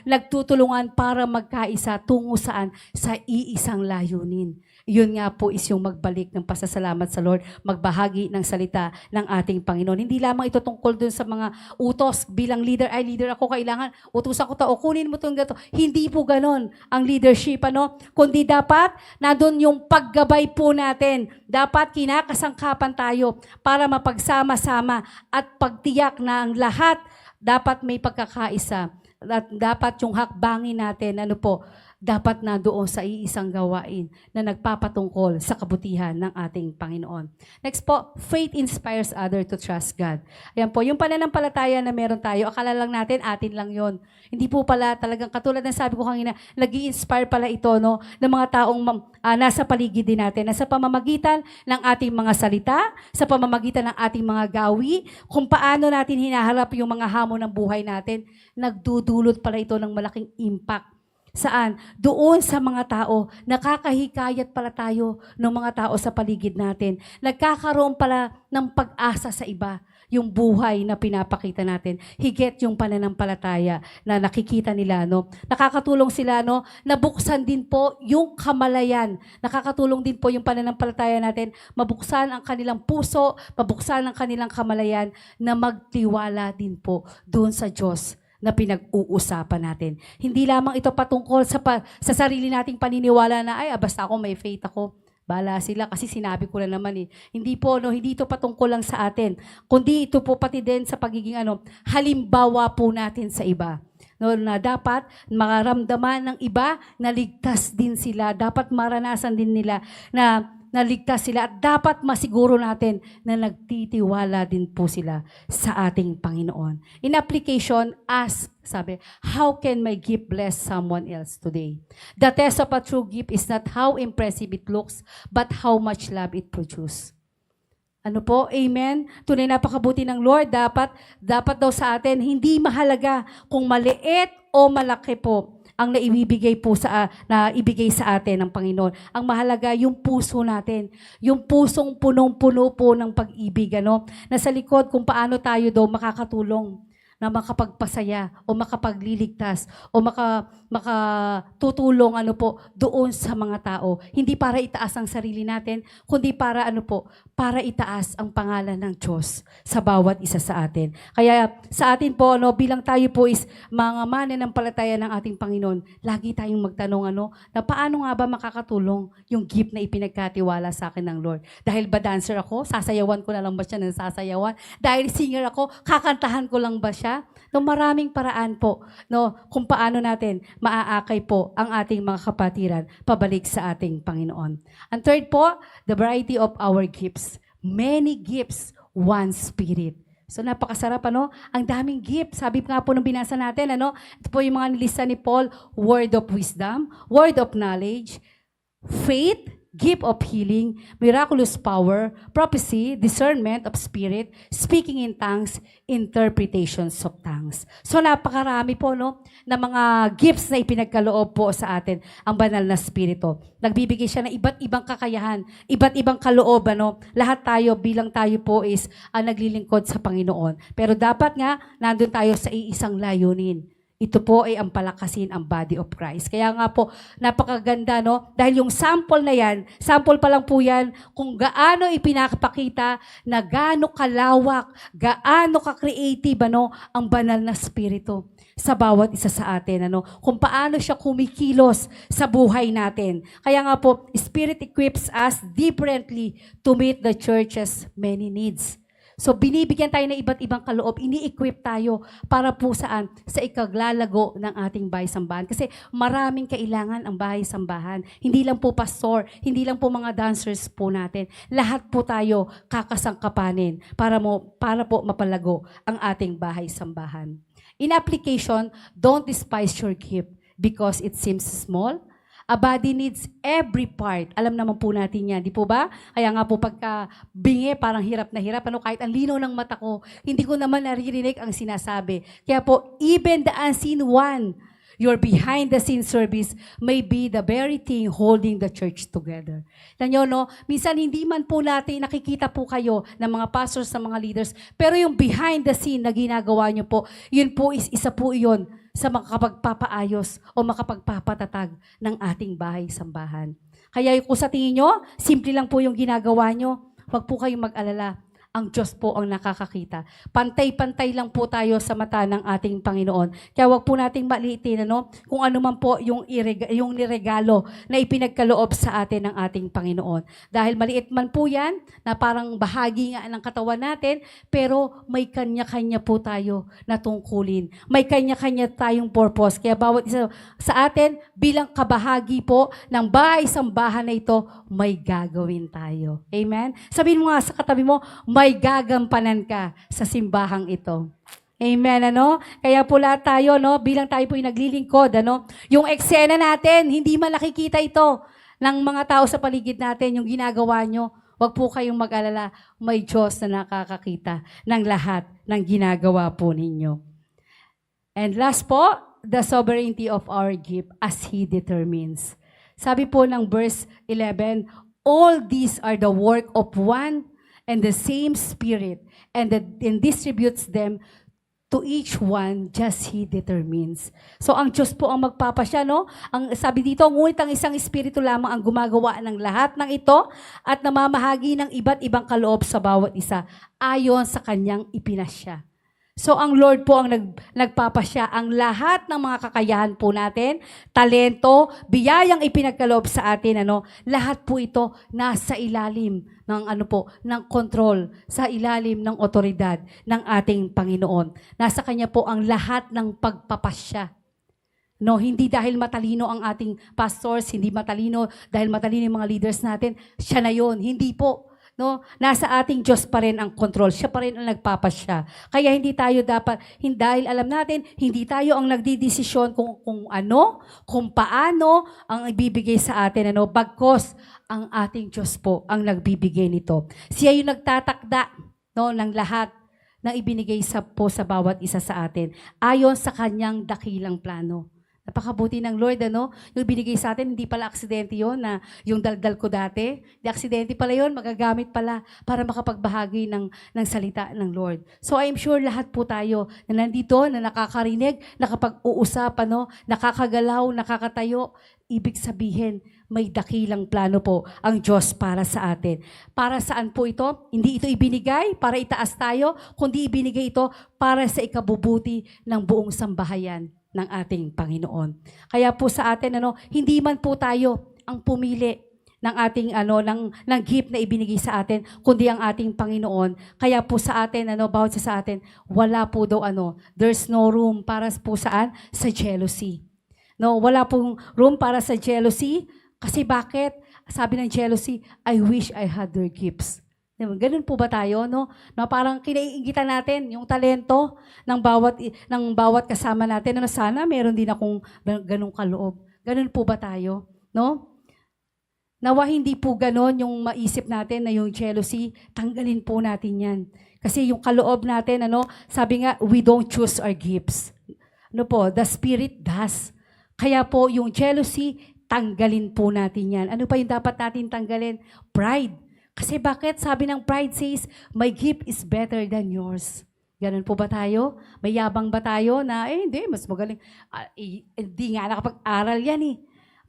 nagtutulungan para magkaisa tungo saan? Sa iisang layunin. Yun nga po is yung magbalik ng pasasalamat sa Lord, magbahagi ng salita ng ating Panginoon. Hindi lamang ito tungkol dun sa mga utos bilang leader. Ay, leader ako, kailangan utusan ko to, o kunin mo itong gato. Hindi po ganon ang leadership, kundi dapat na doon yung paggabay po natin. Dapat kinakasangkapan tayo para mapagsama-sama at pagtiyak na ang lahat dapat may pagkakaisa. At dapat yung hakbangin natin, dapat na doon sa iisang gawain na nagpapatungkol sa kabutihan ng ating Panginoon. Next po, faith inspires others to trust God. Ayan po, yung pananampalataya na meron tayo, akala lang natin, atin lang yon. Hindi po pala talagang katulad ng sabi ko kanina, nag-i-inspire pala ito ng mga taong nasa paligid din natin, na sa pamamagitan ng ating mga salita, sa pamamagitan ng ating mga gawi, kung paano natin hinaharap yung mga hamon ng buhay natin, nagdudulot pala ito ng malaking impact. Saan? Doon sa mga tao. Nakakahikayat pala tayo ng mga tao sa paligid natin. Nagkakaroon pala ng pag-asa sa iba. Yung buhay na pinapakita natin. Higit yung pananampalataya na nakikita nila. Nakakatulong sila, nabuksan din po yung kamalayan. Nakakatulong din po yung pananampalataya natin. Mabuksan ang kanilang puso, mabuksan ang kanilang kamalayan na magtiwala din po doon sa Diyos na pinag-uusapan natin. Hindi lamang ito patungkol sa sarili nating paniniwala na, basta ako may faith ako. Bala sila kasi sinabi ko na naman eh. Hindi po, hindi ito patungkol lang sa atin. Kundi ito po pati din sa pagiging halimbawa po natin sa iba. Na dapat makaramdaman ng iba na ligtas din sila. Dapat maranasan din nila na naligtas sila at dapat masiguro natin na nagtitiwala din po sila sa ating Panginoon. In application, ask, sabi, how can my gift bless someone else today? The test of a true gift is not how impressive it looks, but how much love it produces. Ano po? Amen? Tunay napakabuti ng Lord. Dapat daw sa atin, hindi mahalaga kung maliit o malaki po ang naibibigay po naibigay sa atin ng Panginoon. Ang mahalaga yung puso natin, yung pusong punong-puno po ng pag-ibig, nasa likod kung paano tayo daw makakatulong na makapagpasaya o makapagliligtas o makatutulong doon sa mga tao. Hindi para itaas ang sarili natin, kundi para para itaas ang pangalan ng Diyos sa bawat isa sa atin. Kaya sa atin po, bilang tayo po is mga mananampalataya ng ating Panginoon, lagi tayong magtanong na paano nga ba makakatulong yung gift na ipinagkatiwala sa akin ng Lord. Dahil ba dancer ako, sasayawan ko na lang ba siya ng sasayawan? Dahil singer ako, kakantahan ko lang ba siya? Maraming paraan po kung paano natin maaakay po ang ating mga kapatiran pabalik sa ating Panginoon. Ang third po, the variety of our gifts. Many gifts, one spirit. So napakasarap ang daming gift. Sabi nga po nung binasa natin, ito po yung mga nilista ni Paul, word of wisdom, word of knowledge, faith, gift of healing, miraculous power, prophecy, discernment of spirit, speaking in tongues, interpretations of tongues. So napakarami po na mga gifts na ipinagkaloob po sa atin ang banal na spirito. Nagbibigay siya ng iba't ibang kakayahan, iba't ibang kaloob. Lahat tayo bilang tayo po is naglilingkod sa Panginoon. Pero dapat nga nandun tayo sa iisang layunin. Ito po ay ang palakasin ang body of Christ. Kaya nga po, napakaganda, Dahil yung sample na yan, sample pa lang po yan, kung gaano ipinapakita na gaano kalawak, gaano ka-creative, ang banal na spirito sa bawat isa sa atin, Kung paano siya kumikilos sa buhay natin. Kaya nga po, Spirit equips us differently to meet the church's many needs. So, binibigyan tayo ng iba't ibang kaloob, ini-equip tayo para po saan? Sa ikaglalago ng ating bahay-sambahan. Kasi maraming kailangan ang bahay-sambahan. Hindi lang po pastor, hindi lang po mga dancers po natin. Lahat po tayo kakasangkapanin para po mapalago ang ating bahay-sambahan. In application, don't despise your gift because it seems small. A body needs every part. Alam naman po natin yan, di po ba? Kaya nga po pagka bingi, parang hirap na hirap. Kahit ang linaw ng mata ko, hindi ko naman naririnig ang sinasabi. Kaya po, even the unseen one, your behind-the-scenes service may be the very thing holding the church together. Tanyo, minsan hindi man po natin nakikita po kayo ng mga pastors, ng mga leaders, pero yung behind-the-scene na ginagawa nyo po, yun po is isa po yun sa makapagpapaayos o makapagpapatatag ng ating bahay-sambahan. Kaya kung sa tingin nyo, simple lang po yung ginagawa nyo, huwag po kayong mag-alala. Ang Diyos po ang nakakakita. Pantay-pantay lang po tayo sa mata ng ating Panginoon. Kaya wag po nating maliitin kung ano man po yung niregalo na ipinagkaloob sa atin ng ating Panginoon. Dahil maliit man po yan, na parang bahagi nga ng katawan natin, pero may kanya-kanya po tayo na tungkulin. May kanya-kanya tayong purpose. Kaya bawat isa sa atin, bilang kabahagi po ng bahay-sambahan na ito, may gagawin tayo. Amen? Sabihin mo nga sa katabi mo, may gagampanan ka sa simbahang ito. Amen, Kaya po lahat tayo, bilang tayo po yung naglilingkod, yung eksena natin, hindi man nakikita ito ng mga tao sa paligid natin, yung ginagawa nyo, wag po kayong mag-alala, may Diyos na nakakakita ng lahat ng ginagawa po ninyo. And last po, the sovereignty of our gift as He determines. Sabi po ng verse 11, all these are the work of one and the same Spirit, and distributes them to each one just He determines. So ang Diyos po ang magpapasya, Ang sabi dito, ngunit ang isang Espiritu lamang ang gumagawa ng lahat ng ito at namamahagi ng iba't ibang kaloob sa bawat isa ayon sa kanyang ipinasya. So ang Lord po ang nagpapasya ang lahat ng mga kakayahan po natin, talento, biyayang ipinagkaloob sa atin, lahat po ito nasa ilalim ng ng kontrol, sa ilalim ng otoridad ng ating Panginoon. Nasa Kanya po ang lahat ng pagpapasya. No, hindi dahil matalino ang ating pastors, hindi matalino dahil matalino yung mga leaders natin, siya na yon. Hindi po. No, nasa ating Diyos pa rin ang control. Siya pa rin ang nagpapasya. Kaya hindi tayo dapat, dahil alam natin, hindi tayo ang nagdidesisyon kung ano, kung paano ang ibibigay sa atin. Bagkos ang ating Diyos po ang nagbibigay nito. Siya yung nagtatakda, no, ng lahat ng ibinigay sa bawat isa sa atin ayon sa kanyang dakilang plano. Napakabuti ng Lord, yung binigay sa atin, hindi pala aksidente yon na yung daldal ko dati. Hindi aksidente pala yon, magagamit pala para makapagbahagi ng salita ng Lord. So I'm sure lahat po tayo na nandito, na nakakarinig, nakapag-uusap, nakakagalaw, nakakatayo, ibig sabihin, may dakilang plano po ang Diyos para sa atin. Para saan po ito? Hindi ito ibinigay para itaas tayo, kundi ibinigay ito para sa ikabubuti ng buong sambahayan ng ating Panginoon. Kaya po sa atin, hindi man po tayo ang pumili ng ating ng gift na ibinigay sa atin, kundi ang ating Panginoon. Kaya po sa atin, bawat sa atin, wala po daw there's no room para po saan? Sa jealousy. No, wala pong room para sa jealousy. Kasi bakit? Sabi ng jealousy, I wish I had their gifts. Ganun po ba tayo, no? Na parang kinaiingitan natin yung talento ng bawat kasama natin. Sana meron din akong ganung kaloob. Ganun po ba tayo, no? Nawa hindi po ganon yung maisip natin na yung jealousy, tanggalin po natin yan. Kasi yung kaloob natin, sabi nga, we don't choose our gifts. The Spirit does. Kaya po yung jealousy, tanggalin po natin yan. Ano pa yung dapat natin tanggalin? Pride. Kasi bakit? Sabi ng pride says, my gift is better than yours. Ganun po ba tayo? May yabang ba tayo na, hindi, mas magaling. Hindi nga nakapag-aral yan eh.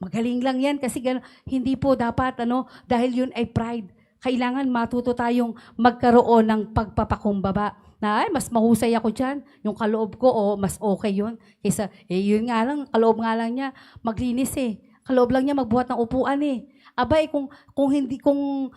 Magaling lang yan kasi ganun. Hindi po dapat, dahil yun ay pride. Kailangan matuto tayong magkaroon ng pagpapakumbaba. Na, mas mahusay ako dyan. Yung kaloob ko, mas okay yun. Kaysa, yun nga lang, kaloob nga lang niya, maglinis eh. Kaloob lang niya magbuhat ng upuan eh. Abay, kung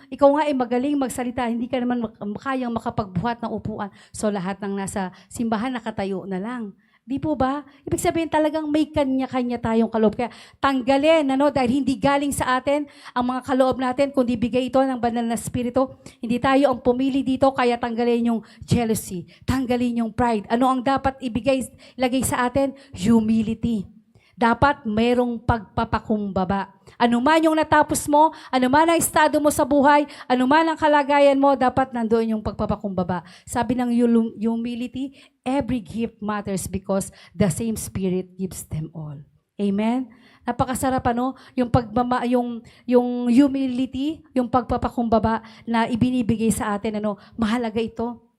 ikaw nga ay magaling magsalita, hindi ka naman kayang makapagbuhat ng upuan. So lahat ng nasa simbahan nakatayo na lang. Di po ba? Ibig sabihin talagang may kanya-kanya tayong kaloob. Kaya tanggalin, dahil hindi galing sa atin ang mga kaloob natin, kundi bigay ito ng banal na spirito. Hindi tayo ang pumili dito, kaya tanggalin yung jealousy, tanggalin yung pride. Ano ang dapat ilagay sa atin? Humility. Dapat mayroong pagpapakumbaba. Ano man yung natapos mo, ano man ang estado mo sa buhay, ano man ang kalagayan mo, dapat nandoon yung pagpapakumbaba. Sabi ng humility, every gift matters because the same Spirit gives them all. Amen? Napakasarap yung humility, yung pagpapakumbaba na ibinibigay sa atin, mahalaga ito.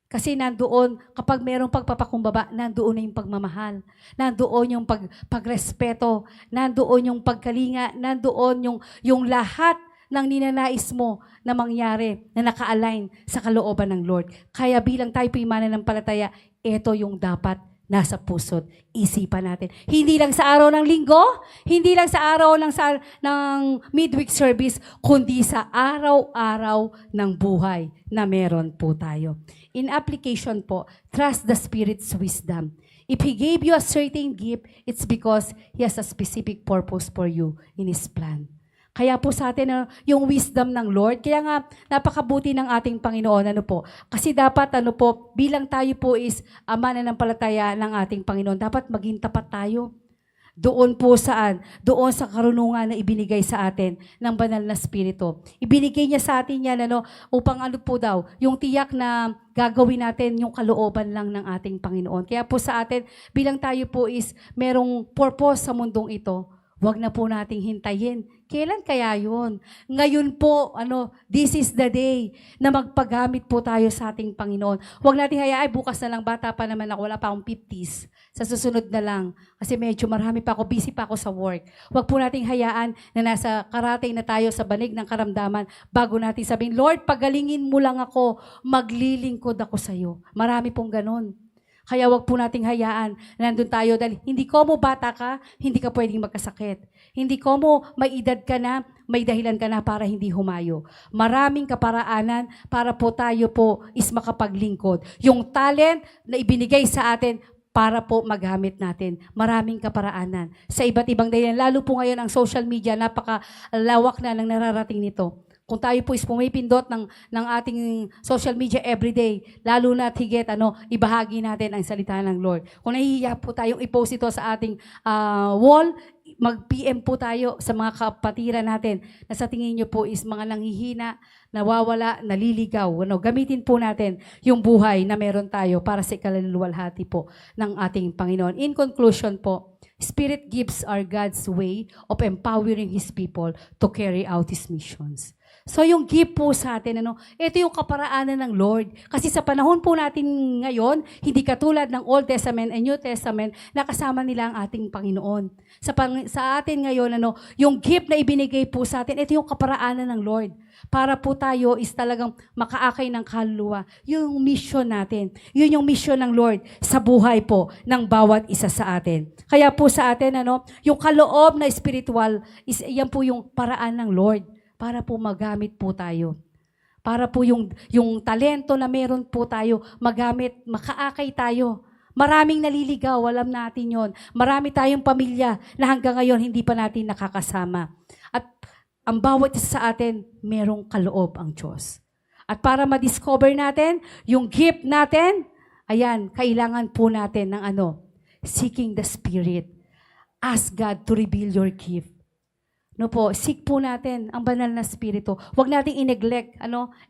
Kasi nandoon, kapag mayroong pagpapakumbaba, nandoon na yung pagmamahal. Nandoon yung pagrespeto. Nandoon yung pagkalinga. Nandoon yung lahat ng ninanais mo na mangyari, na naka-align sa kalooban ng Lord. Kaya bilang tayo po mananampalataya, ito yung dapat nasa puso't isipan natin. Hindi lang sa araw ng linggo, hindi lang sa araw ng midweek service, kundi sa araw-araw ng buhay na meron po tayo. In application po, trust the Spirit's wisdom. If He gave you a certain gift, it's because He has a specific purpose for you in His plan. Kaya po sa atin, yung wisdom ng Lord, kaya nga napakabuti ng ating Panginoon, kasi dapat, bilang tayo po is mananampalataya ng ating Panginoon, dapat maging tapat tayo. Doon po saan? Doon sa karunungan na ibinigay sa atin ng banal na Espiritu. Ibinigay niya sa atin yan, upang yung tiyak na gagawin natin yung kalooban lang ng ating Panginoon. Kaya po sa atin, bilang tayo po is merong purpose sa mundong ito, huwag na po nating hintayin. Kailan kaya yun? Ngayon po, this is the day na magpagamit po tayo sa ating Panginoon. Huwag nating hayaan, bukas na lang, bata pa naman ako, wala pa akong 50s. Sa susunod na lang. Kasi medyo marami pa ako, busy pa ako sa work. Huwag po nating hayaan na nasa karating na tayo sa banig ng karamdaman bago natin sabihin, Lord, pagalingin mo lang ako, maglilingkod ako sa iyo. Marami pong ganun. Kaya wag po nating hayaan na nandun tayo dahil hindi ko mo bata ka, hindi ka pwedeng magkasakit. Hindi ko mo may edad ka na, may dahilan ka na para hindi humayo. Maraming kaparaanan para po tayo po is makapaglingkod. Yung talent na ibinigay sa atin para po magamit natin. Maraming kaparaanan sa iba't ibang dahilan. Lalo po ngayon ang social media, napakalawak na ng nararating nito. Kung tayo po is pumipindot ng ating social media everyday, lalo na at higit, ibahagi natin ang salita ng Lord. Kung nahihiya po tayong i-post ito sa ating wall, mag-PM po tayo sa mga kapatiran natin na sa tingin nyo po is mga nanghihina, nawawala, naliligaw. Gamitin po natin yung buhay na meron tayo para sa ikaluluwalhati po ng ating Panginoon. In conclusion po, Spirit gifts are God's way of empowering His people to carry out His missions. So yung gift po sa atin, ito yung kaparaanan ng Lord. Kasi sa panahon po natin ngayon, hindi katulad ng Old Testament and New Testament na kasama nila ang ating Panginoon. Sa atin ngayon, yung gift na ibinigay po sa atin, ito yung kaparaanan ng Lord. Para po tayo is talagang makaakay ng kaluluwa. Yung mission natin. Yun yung mission ng Lord sa buhay po ng bawat isa sa atin. Kaya po sa atin, yung kaloob na spiritual, yan po yung paraan ng Lord. Para po magamit po tayo. Para po yung talento na meron po tayo, magamit, makaakay tayo. Maraming naliligaw, alam natin yon. Marami tayong pamilya na hanggang ngayon hindi pa natin nakakasama. At ang bawat isa sa atin, merong kaloob ang Diyos. At para ma-discover natin, yung gift natin, ayan, kailangan po natin ng seeking the Spirit. Ask God to reveal your gift. Seek po natin ang banal na Espiritu. Huwag nating i-neglect.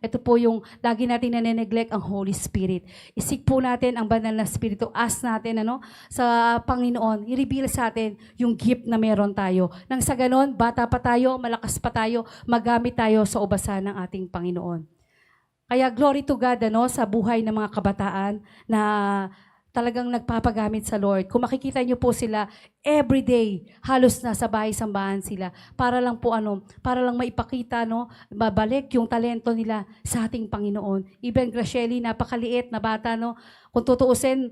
Ito po yung lagi natin na-neglect ang Holy Spirit. I-seek po natin ang banal na Espiritu. Ask natin, sa Panginoon, i-reveal sa atin yung gift na meron tayo. Nang sa ganon, bata pa tayo, malakas pa tayo, magamit tayo sa ubasan ng ating Panginoon. Kaya glory to God, sa buhay ng mga kabataan na talagang nagpapagamit sa Lord. Kung makikita niyo po sila, everyday, halos nasa bahay-sambahan sila. Para lang po para lang maipakita, mabalik yung talento nila sa ating Panginoon. Even Gracieli, napakaliit na bata, Kung tutuusin,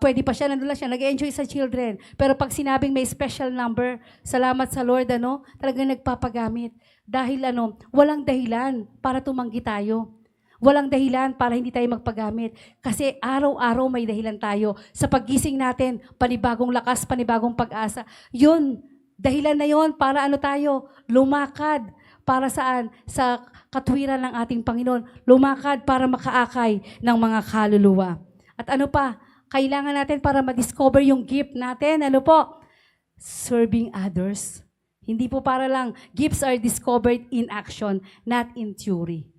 pwede pa siya, nandun lang siya, nag-enjoy sa children. Pero pag sinabing may special number, salamat sa Lord, talagang nagpapagamit. Dahil walang dahilan para tumanggi tayo. Walang dahilan para hindi tayo magpagamit. Kasi araw-araw may dahilan tayo. Sa paggising natin, panibagong lakas, panibagong pag-asa. Yun, dahilan na yun para tayo, lumakad. Para saan? Sa katwiran ng ating Panginoon. Lumakad para makaakay ng mga kaluluwa. At kailangan natin para ma-discover yung gift natin. Serving others. Hindi po para lang. Gifts are discovered in action, not in theory.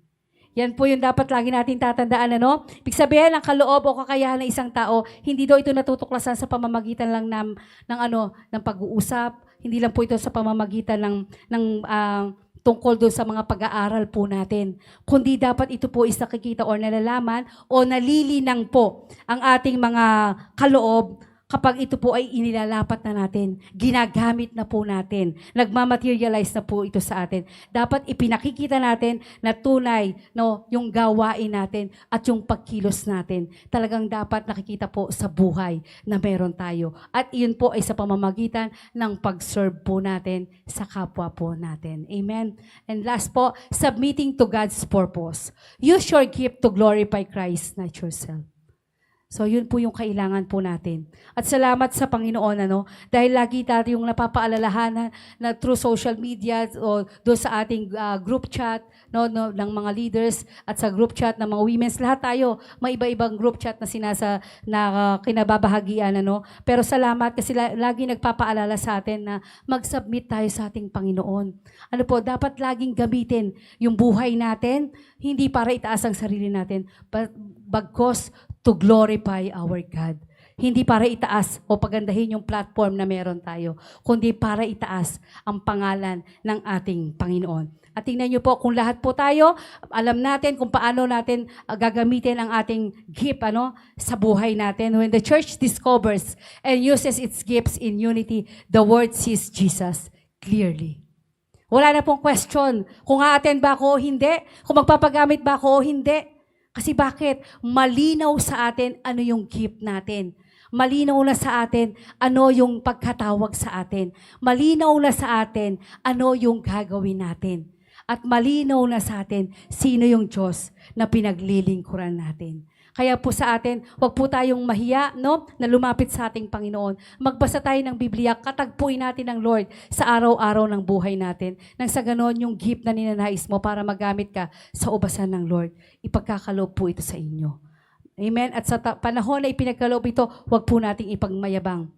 Yan po yung dapat lagi natin tatandaan, Ibig sabihin, ang kaloob o kakayahan ng isang tao, hindi daw ito natutuklasan sa pamamagitan lang ng pag-uusap, hindi lang po ito sa pamamagitan ng tungkol doon sa mga pag-aaral po natin. Kundi dapat ito po is nakikita o nalalaman o nalilinang po ang ating mga kaloob kapag ito po ay inilalapat na natin, ginagamit na po natin, nagmamaterialize na po ito sa atin. Dapat ipinakikita natin na tunay yung gawain natin at yung pagkilos natin. Talagang dapat nakikita po sa buhay na meron tayo. At iyon po ay sa pamamagitan ng pag-serve po natin sa kapwa po natin. Amen? And last po, submitting to God's purpose. Use your gift to glorify Christ, not yourself. So, yun po yung kailangan po natin. At salamat sa Panginoon, dahil lagi tayo yung napapaalalahanan na through social media o doon sa ating group chat ng mga leaders at sa group chat ng mga women's. Lahat tayo, may iba-ibang group chat na kinababahagian. Pero salamat kasi lagi nagpapaalala sa atin na mag-submit tayo sa ating Panginoon. Dapat laging gamitin yung buhay natin, hindi para itaas ang sarili natin, bagkos to glorify our God. Hindi para itaas o pagandahin yung platform na meron tayo, kundi para itaas ang pangalan ng ating Panginoon. At tingnan niyo po, kung lahat po tayo, alam natin kung paano natin gagamitin ang ating gift sa buhay natin. When the church discovers and uses its gifts in unity, the world sees Jesus clearly. Wala na pong question kung a-attend ba ako o hindi, kung magpapagamit ba ako o hindi. Kasi bakit? Malinaw sa atin ano yung gift natin. Malinaw na sa atin ano yung pagkatawag sa atin. Malinaw na sa atin ano yung gagawin natin. At malinaw na sa atin sino yung Diyos na pinaglilingkuran natin. Kaya po sa atin, huwag po tayong mahiya, no, na lumapit sa ating Panginoon. Magbasa tayo ng Biblia, katagpuin natin ng Lord sa araw-araw ng buhay natin. Nang sa ganon, yung gift na ninanais mo para magamit ka sa ubasan ng Lord, ipagkakaloob po ito sa inyo. Amen? At sa panahon na ipinagkaloob ito, huwag po nating ipagmayabang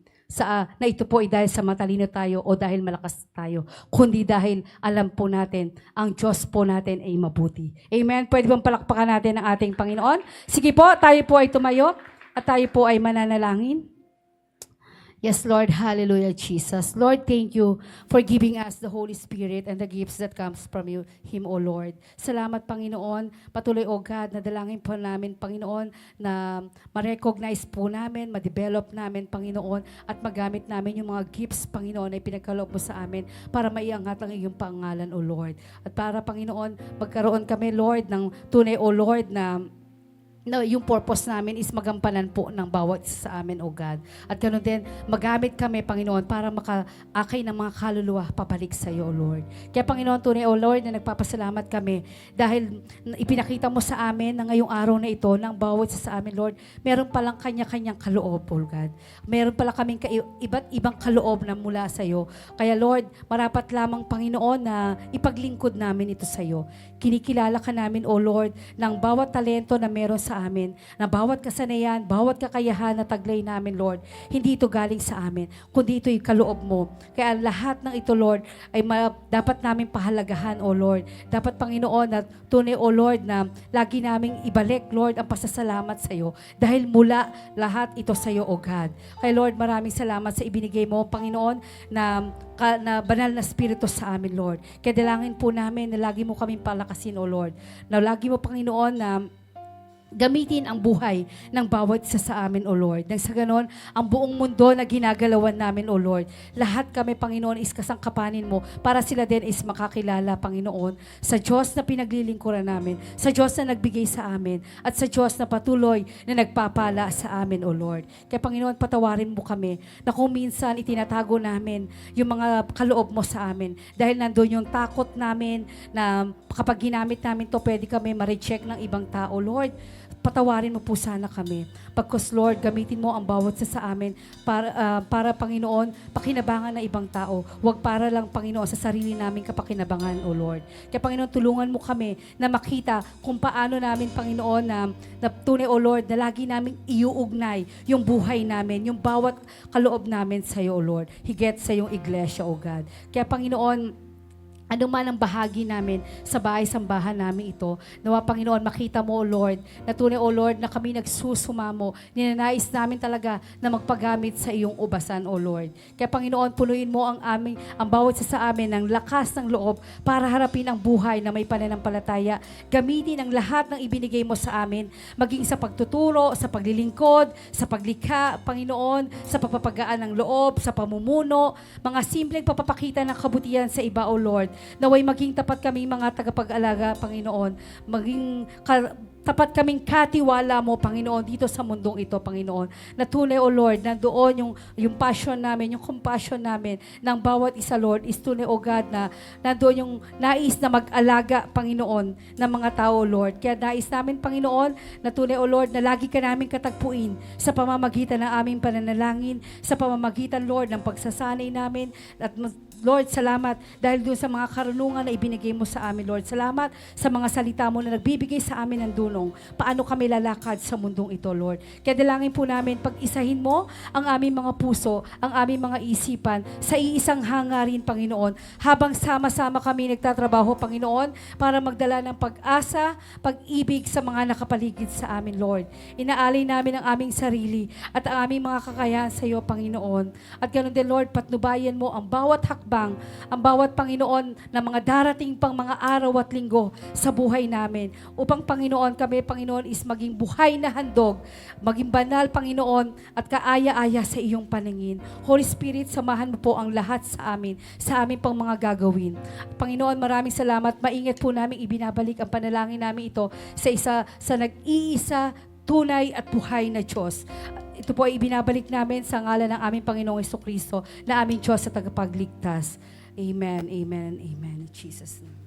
na ito po ay dahil sa matalino tayo o dahil malakas tayo, kundi dahil alam po natin, ang Diyos po natin ay mabuti. Amen? Pwede bang palakpakan natin ang ating Panginoon? Sige po, tayo po ay tumayo at tayo po ay mananalangin. Yes, Lord. Hallelujah, Jesus. Lord, thank you for giving us the Holy Spirit and the gifts that comes from you, Him, O Lord. Salamat, Panginoon. Patuloy, O God, na dalangin po namin, Panginoon, na ma-recognize po namin, ma-develop namin, Panginoon, at magamit namin yung mga gifts, Panginoon, na ipinagkaloob mo sa amin para maiangat ang iyong pangalan, O Lord. At para, Panginoon, magkaroon kami, Lord, ng tunay, O Lord, na yung purpose namin is magampanan po ng bawat isa sa amin, O God. At ganoon din, magamit kami, Panginoon, para makaakay ng mga kaluluwa papalik sa iyo, O Lord. Kaya, Panginoon, tunay, O Lord, na nagpapasalamat kami dahil ipinakita mo sa amin na ngayong araw na ito, ng bawat isa sa amin, Lord, meron palang kanya-kanyang kaloob, O God. Meron pala kaming iba't ibang kaloob na mula sa iyo. Kaya, Lord, marapat lamang, Panginoon, na ipaglingkod namin ito sa iyo. Kinikilala ka namin, O Lord, ng bawat talento na meron sa amin, na bawat kasanayan, bawat kakayahan na taglay namin, Lord, hindi ito galing sa amin, kundi ito yung kaloob mo. Kaya lahat ng ito, Lord, ay dapat namin pahalagahan, O Lord. Dapat, Panginoon, na tunay, O Lord, na lagi naming ibalik, Lord, ang pasasalamat sa iyo dahil mula lahat ito sa iyo, O God. Kaya, Lord, maraming salamat sa ibinigay mo, Panginoon, na banal na spirito sa amin, Lord. Kaya dalangin po namin na lagi mo kaming palakasin, O Lord. Na lagi mo, Panginoon, na gamitin ang buhay ng bawat isa sa amin, O Lord. Nang sa ganon, ang buong mundo na ginagalawan namin, O Lord, lahat kami, Panginoon, is kasangkapanin mo para sila din is makakilala, Panginoon, sa Diyos na pinaglilingkuran namin, sa Diyos na nagbigay sa amin, at sa Diyos na patuloy na nagpapala sa amin, O Lord. Kaya, Panginoon, patawarin mo kami na kung minsan itinatago namin yung mga kaloob mo sa amin dahil nandun yung takot namin na kapag ginamit namin to, pwede kami ma-reject ng ibang tao, Lord. Patawarin mo po sana kami. Pagkos, Lord, gamitin mo ang bawat sa amin para, Panginoon, pakinabangan ng ibang tao. Huwag para lang, Panginoon, sa sarili namin kapakinabangan, O Lord. Kaya, Panginoon, tulungan mo kami na makita kung paano namin, Panginoon, na tunay, O Lord, na lagi namin iuugnay yung buhay namin, yung bawat kaloob namin sa iyo, O Lord. Higit sa iyong iglesia, O God. Kaya, Panginoon, ano man ang bahagi namin sa bahay-sambahan namin ito, nawa, Panginoon, makita mo, O Lord, na tunay, O Lord, na kami nagsusumamo, ninanais namin talaga na magpagamit sa iyong ubasan, O Lord. Kaya, Panginoon, punuin mo ang bawat isa sa amin ng lakas ng loob para harapin ang buhay na may pananampalataya. Gamitin ang lahat ng ibinigay mo sa amin, maging sa pagtuturo, sa paglilingkod, sa paglikha, Panginoon, sa pagpapagaan ng loob, sa pamumuno, mga simpleng papapakita ng kabutihan sa iba, O Lord. Naway maging tapat kaming mga tagapag-alaga, Panginoon. Maging tapat kaming katiwala mo, Panginoon, dito sa mundong ito, Panginoon. Na tunay, O Lord, na doon yung passion namin, yung compassion namin ng bawat isa, Lord, is tunay, O God, na nandoon yung nais na mag-alaga, Panginoon, ng mga tao, Lord. Kaya nais namin, Panginoon, na tunay, O Lord, na lagi ka namin katagpuin sa pamamagitan ng aming pananalangin, sa pamamagitan, Lord, ng pagsasanay namin. At Lord, salamat dahil doon sa mga karunungan na ibinigay mo sa amin, Lord. Salamat sa mga salita mo na nagbibigay sa amin ng dunong. Paano kami lalakad sa mundong ito, Lord. Kaya dalangin po namin, pag-isahin mo ang aming mga puso, ang aming mga isipan sa iisang hangarin, Panginoon. Habang sama-sama kami nagtatrabaho, Panginoon, para magdala ng pag-asa, pag-ibig sa mga nakapaligid sa amin, Lord. Inaalay namin ang aming sarili at ang aming mga kakayahan sa iyo, Panginoon. At ganoon din, Lord, patnubayan mo ang bawat hakbang, ang bawat, Panginoon, na mga darating pang mga araw at linggo sa buhay namin. Upang, Panginoon, kami, Panginoon, is maging buhay na handog, maging banal, Panginoon, at kaaya-aya sa iyong paningin. Holy Spirit, samahan mo po ang lahat sa amin pang mga gagawin. Panginoon, maraming salamat. Maingat po namin ibinabalik ang panalangin namin ito sa nag-iisa, tunay at buhay na Diyos. Ito po ay ibinabalik namin sa ngalan ng aming Panginoong Jesucristo na aming Diyos at tagapagligtas. Amen, amen, amen. In Jesus' name.